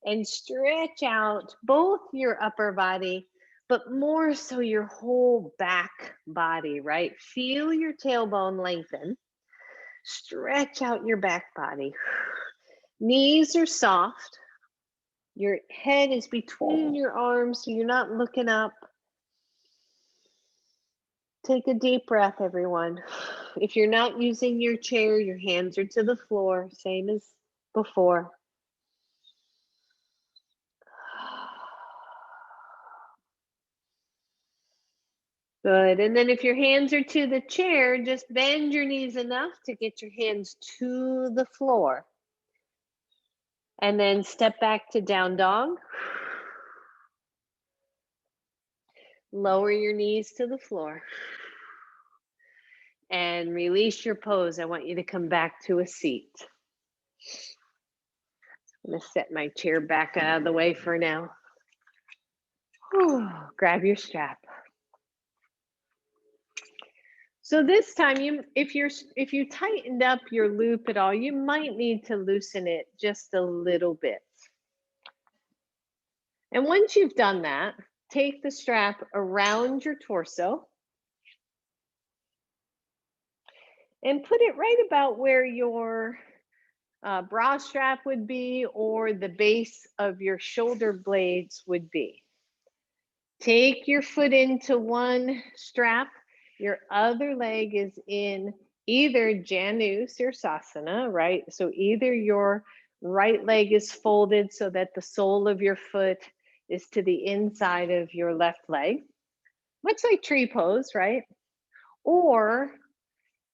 And stretch out both your upper body, but more so your whole back body, right? Feel your tailbone lengthen. Stretch out your back body. Knees are soft. Your head is between your arms, so you're not looking up. Take a deep breath, everyone. If you're not using your chair, your hands are to the floor, same as before. Good. And then if your hands are to the chair, just bend your knees enough to get your hands to the floor. And then step back to down dog. Lower your knees to the floor. And release your pose. I want you to come back to a seat. I'm going to set my chair back out of the way for now. Whew. Grab your strap. So this time, if you tightened up your loop at all, you might need to loosen it just a little bit. And once you've done that, take the strap around your torso and put it right about where your bra strap would be or the base of your shoulder blades would be. Take your foot into one strap, your other leg is in either Janu Sirsasana, right? So either your right leg is folded so that the sole of your foot is to the inside of your left leg, much like tree pose, right? Or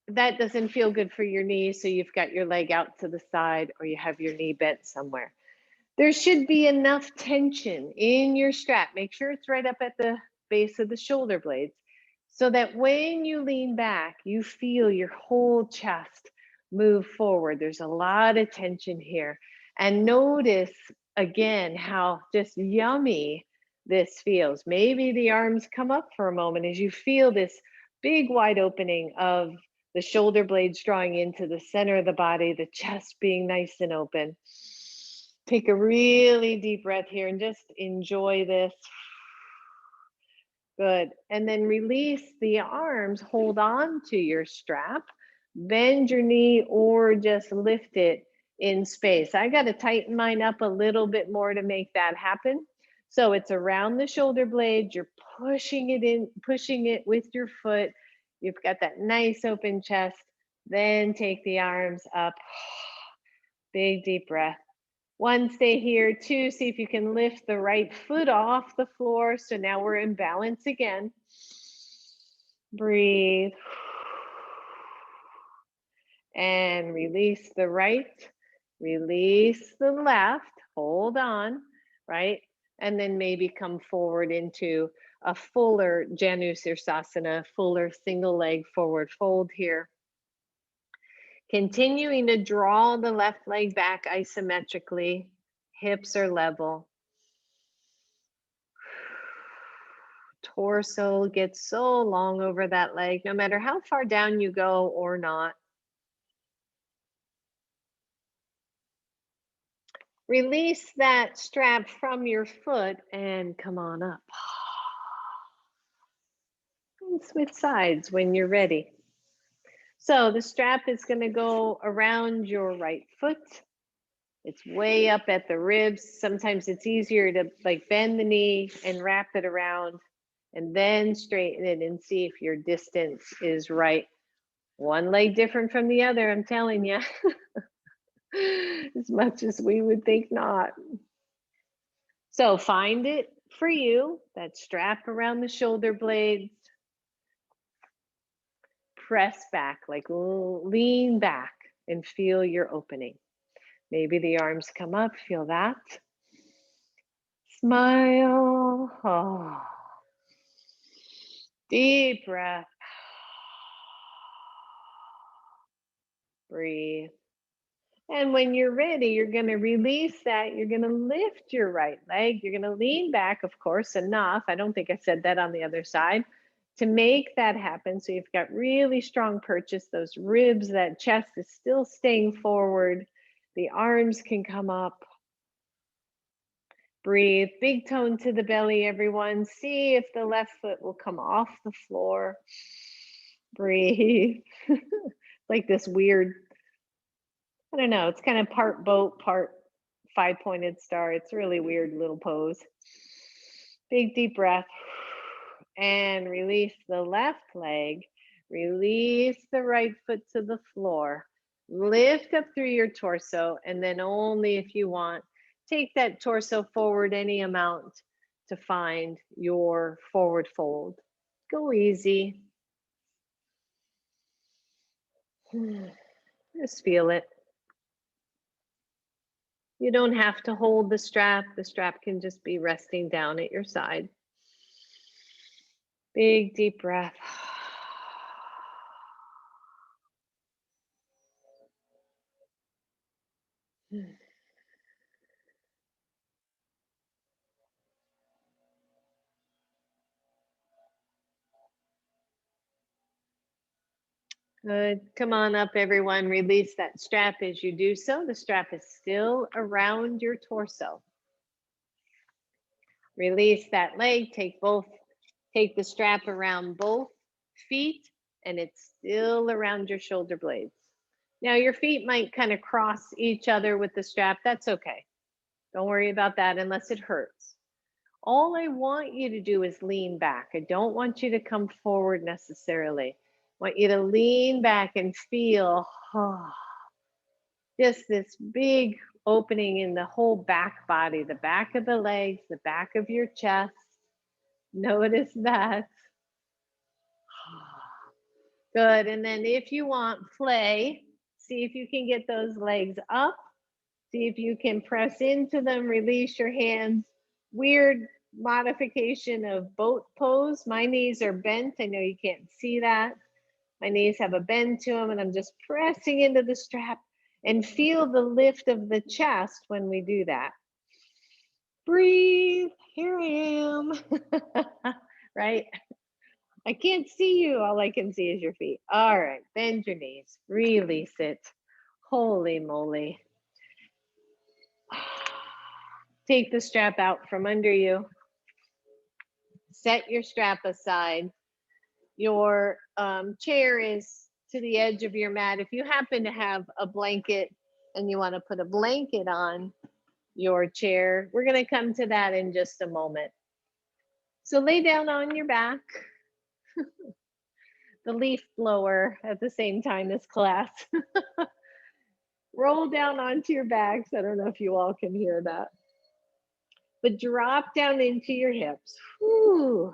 that doesn't feel good for your knee, so you've got your leg out to the side or you have your knee bent somewhere. There should be enough tension in your strap. Make sure it's right up at the base of the shoulder blades so that when you lean back, you feel your whole chest move forward. There's a lot of tension here. And notice again how just yummy this feels. Maybe the arms come up for a moment as you feel this big wide opening of the shoulder blades drawing into the center of the body, the chest being nice and open. Take a really deep breath here and just enjoy this. Good. And then release the arms, hold on to your strap, bend your knee or just lift it in space. I got to tighten mine up a little bit more to make that happen. So it's around the shoulder blades, you're pushing it in, pushing it with your foot. You've got that nice open chest. Then take the arms up. Big deep breath. One, stay here. Two, see if you can lift the right foot off the floor. So now we're in balance again. Breathe. And release the right. Release the left. Hold on, right? And then maybe come forward into a fuller Janu Sirsasana, fuller single leg forward fold here. Continuing to draw the left leg back isometrically, hips are level. Torso gets so long over that leg, no matter how far down you go or not. Release that strap from your foot and come on up. And switch sides when you're ready. So the strap is going to go around your right foot. It's way up at the ribs. Sometimes it's easier to like bend the knee and wrap it around and then straighten it and see if your distance is right. One leg different from the other, I'm telling you. As much as we would think not. So find it for you, that strap around the shoulder blades. Press back, like lean back and feel your opening. Maybe the arms come up, feel that. Smile. Oh. Deep breath. Breathe. And when you're ready, you're going to release that. You're going to lift your right leg. You're going to lean back, of course, enough. I don't think I said that on the other side. To make that happen, so you've got really strong purchase, those ribs, that chest is still staying forward. The arms can come up. Breathe, big tone to the belly, everyone. See if the left foot will come off the floor. Breathe. Like this weird, I don't know, it's kind of part boat, part five-pointed star. It's a really weird little pose. Big deep breath. And release the left leg. Release the right foot to the floor. Lift up through your torso, and then only if you want, take that torso forward any amount to find your forward fold. Go easy. Just feel it. You don't have to hold the strap. The strap can just be resting down at your side. Big deep breath. Good. Come on up, everyone. Release that strap as you do so. The strap is still around your torso. Release that leg. Take the strap around both feet, and it's still around your shoulder blades. Now your feet might kind of cross each other with the strap. That's okay. Don't worry about that unless it hurts. All I want you to do is lean back. I don't want you to come forward necessarily. I want you to lean back and feel just this big opening in the whole back body, the back of the legs, the back of your chest. Notice that. Good. And then if you want, play. See if you can get those legs up. See if you can press into them, release your hands. Weird modification of boat pose. My knees are bent. I know you can't see that. My knees have a bend to them, and I'm just pressing into the strap, and feel the lift of the chest when we do that. Breathe. Here I am. Right? I can't see you. All I can see is your feet. All right. Bend your knees. Release it. Holy moly. Take the strap out from under you. Set your strap aside. Your chair is to the edge of your mat. If you happen to have a blanket and you want to put a blanket on your chair, we're going to come to that in just a moment. So lay down on your back. The leaf blower at the same time as class. Roll down onto your backs. I don't know if you all can hear that. But drop down into your hips. Whew.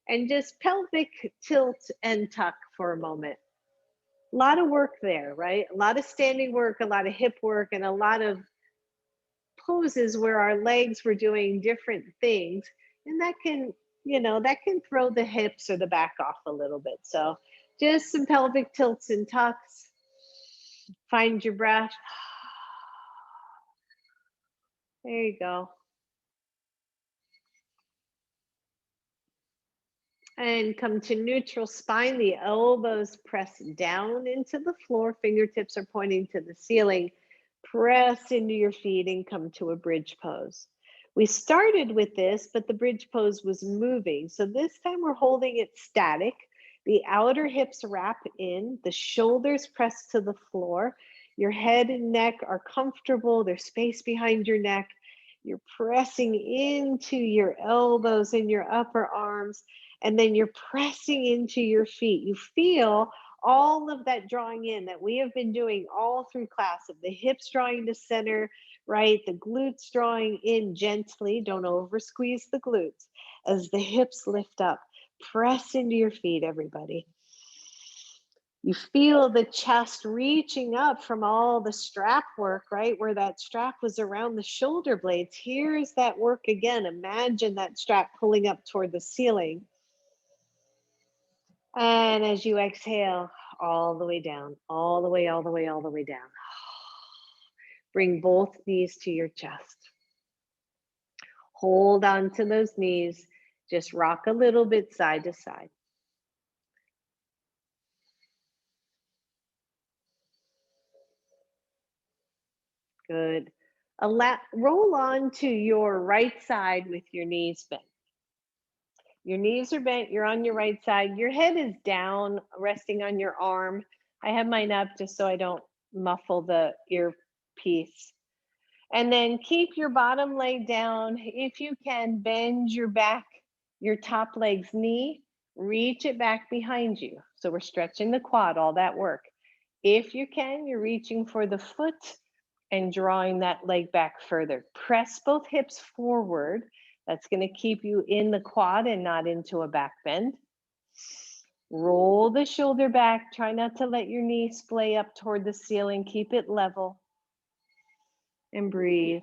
And just pelvic tilt and tuck for a moment. A lot of work there, right? A lot of standing work, a lot of hip work, and a lot of poses where our legs were doing different things. And that can, that can throw the hips or the back off a little bit. So just some pelvic tilts and tucks. Find your breath. There you go. And come to neutral spine. The elbows press down into the floor. Fingertips are pointing to the ceiling. Press into your feet and come to a bridge pose. We started with this, but the bridge pose was moving. So this time we're holding it static. The outer hips wrap in. The shoulders press to the floor. Your head and neck are comfortable. There's space behind your neck. You're pressing into your elbows and your upper arms. And then you're pressing into your feet. You feel all of that drawing in that we have been doing all through class, of the hips drawing to center, right? The glutes drawing in gently. Don't over squeeze the glutes. As the hips lift up, press into your feet, everybody. You feel the chest reaching up from all the strap work, right? Where that strap was around the shoulder blades. Here's that work again. Imagine that strap pulling up toward the ceiling. And as you exhale, all the way down, all the way, all the way, all the way down. Bring both knees to your chest. Hold on to those knees. Just rock a little bit side to side. Good. Roll on to your right side with your knees bent. Your knees are bent, you're on your right side. Your head is down, resting on your arm. I have mine up just so I don't muffle the earpiece. And then keep your bottom leg down. If you can, bend your back, your top leg's knee, reach it back behind you. So we're stretching the quad, all that work. If you can, you're reaching for the foot and drawing that leg back further. Press both hips forward. That's going to keep you in the quad and not into a back bend. Roll the shoulder back. Try not to let your knee splay up toward the ceiling. Keep it level. And breathe.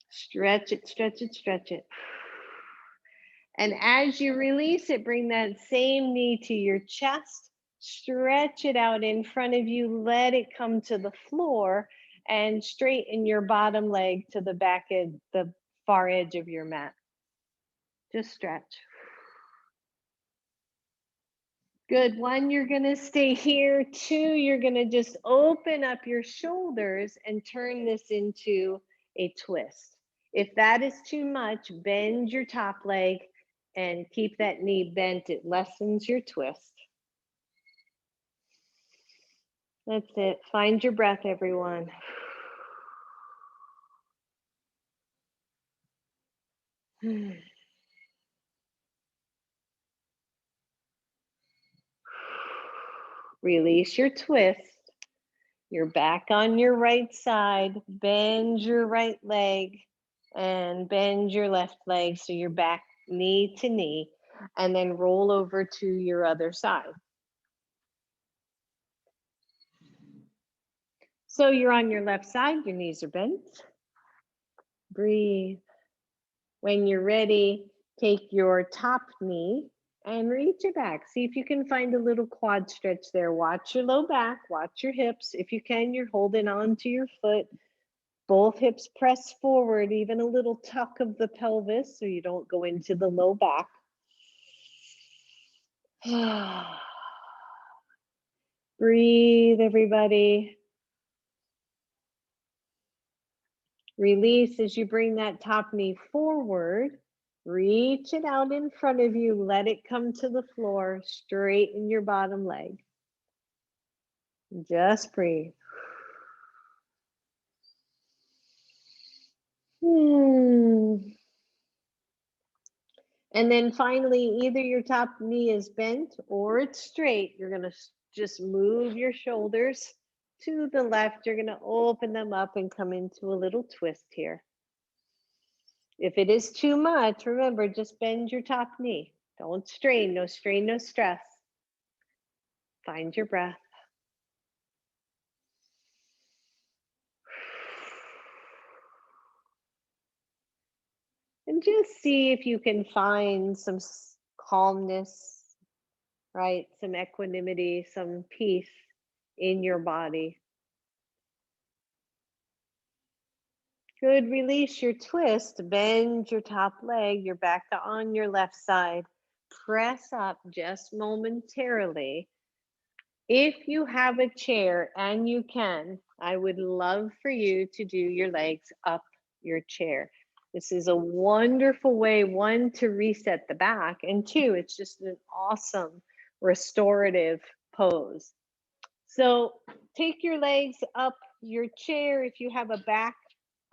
Stretch it, stretch it, stretch it. And as you release it, bring that same knee to your chest. Stretch it out in front of you. Let it come to the floor and straighten your bottom leg to the back edge, the far edge of your mat. Just stretch. Good. One, you're going to stay here. Two, you're going to just open up your shoulders and turn this into a twist. If that is too much, bend your top leg and keep that knee bent. It lessens your twist. That's it. Find your breath, everyone. Release your twist. You're back on your right side. Bend your right leg and bend your left leg so you're back knee to knee, and then roll over to your other side. So you're on your left side, your knees are bent. Breathe. When you're ready, take your top knee and reach it back. See if you can find a little quad stretch there. Watch your low back, watch your hips. If you can, you're holding on to your foot. Both hips press forward, even a little tuck of the pelvis so you don't go into the low back. Breathe, everybody. Release as you bring that top knee forward. Reach it out in front of you. Let it come to the floor. Straighten your bottom leg. Just breathe. And then finally, either your top knee is bent or it's straight. You're going to just move your shoulders to the left. You're going to open them up and come into a little twist here. If it is too much, remember, just bend your top knee. Don't strain, no stress. Find your breath. And just see if you can find some calmness, right? Some equanimity, some peace in your body. Good. Release your twist. Bend your top leg. You're back on your left side. Press up just momentarily. If you have a chair and you can, I would love for you to do your legs up your chair. This is a wonderful way, one, to reset the back, and two, it's just an awesome restorative pose. So take your legs up your chair. If you have a back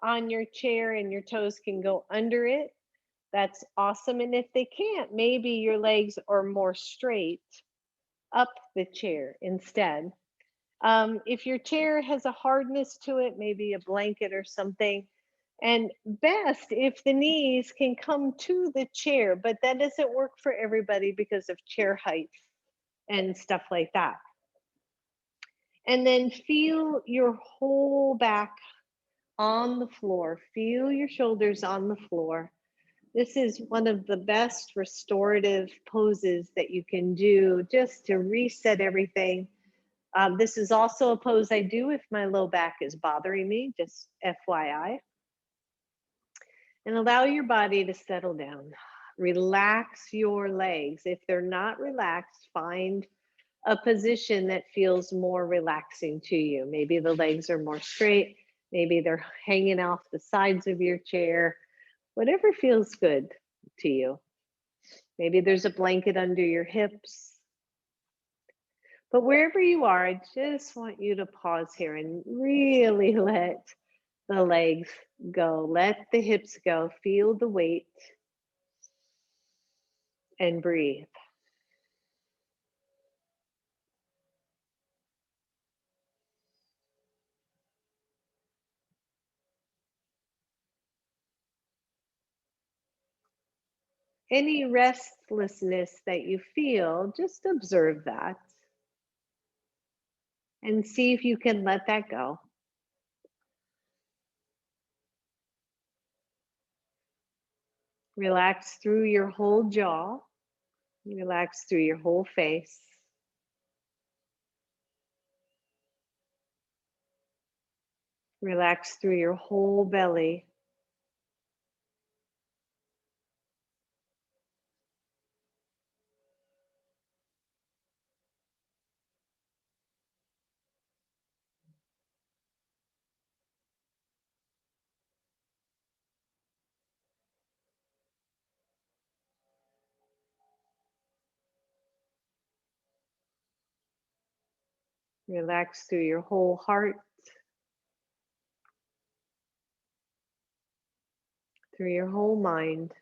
on your chair and your toes can go under it, that's awesome. And if they can't, maybe your legs are more straight, up the chair instead. If your chair has a hardness to it, maybe a blanket or something, and best if the knees can come to the chair, but that doesn't work for everybody because of chair height and stuff like that. And then feel your whole back on the floor. Feel your shoulders on the floor. This is one of the best restorative poses that you can do just to reset everything. This is also a pose I do if my low back is bothering me, just FYI. And allow your body to settle down. Relax your legs. If they're not relaxed, find a position that feels more relaxing to you. Maybe the legs are more straight. Maybe they're hanging off the sides of your chair. Whatever feels good to you. Maybe there's a blanket under your hips. But wherever you are, I just want you to pause here and really let the legs go. Let the hips go. Feel the weight and breathe. Any restlessness that you feel, just observe that and see if you can let that go. Relax through your whole jaw, relax through your whole face. Relax through your whole belly. Relax through your whole heart, through your whole mind.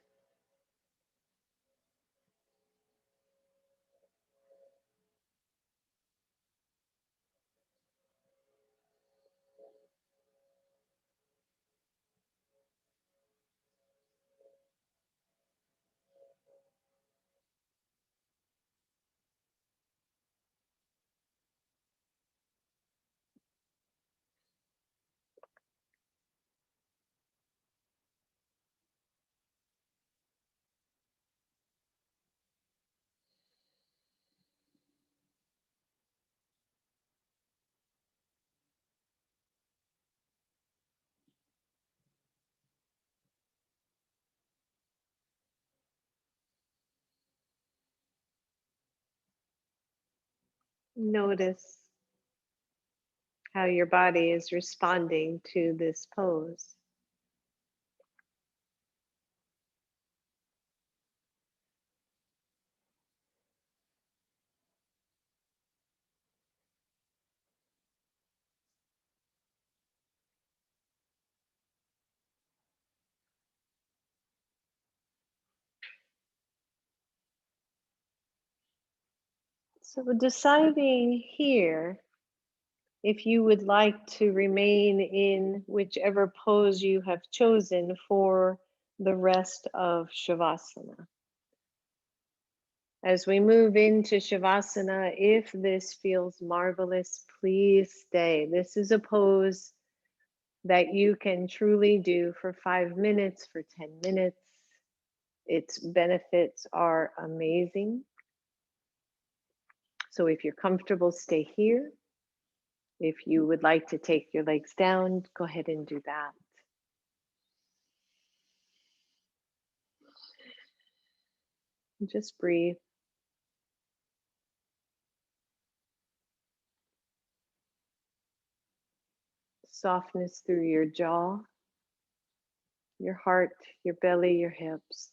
Notice how your body is responding to this pose. So deciding here if you would like to remain in whichever pose you have chosen for the rest of Shavasana. As we move into Shavasana, if this feels marvelous, please stay. This is a pose that you can truly do for 5 minutes, for 10 minutes. Its benefits are amazing. So if you're comfortable, stay here. If you would like to take your legs down, go ahead and do that. Just breathe. Softness through your jaw, your heart, your belly, your hips.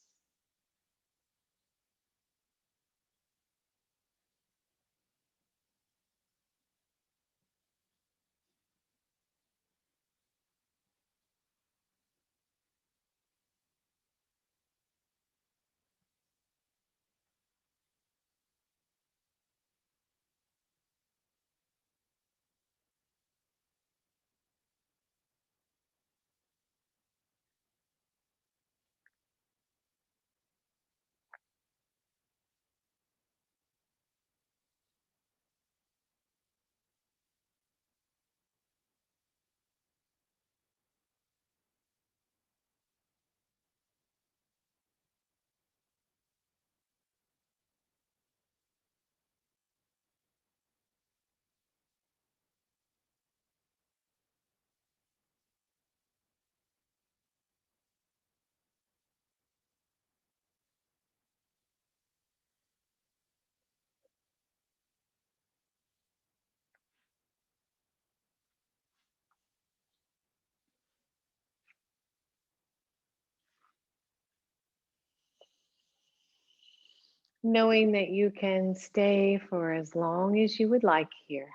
Knowing that you can stay for as long as you would like here.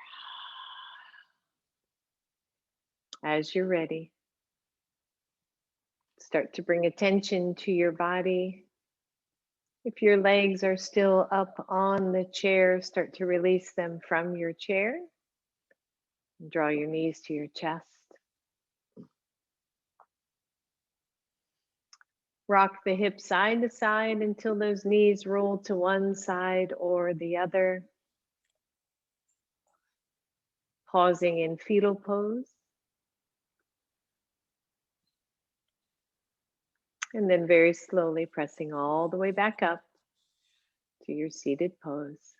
As you're ready, start to bring attention to your body. If your legs are still up on the chair, start to release them from your chair. Draw your knees to your chest. Rock the hips side to side until those knees roll to one side or the other. Pausing in fetal pose. And then very slowly pressing all the way back up to your seated pose.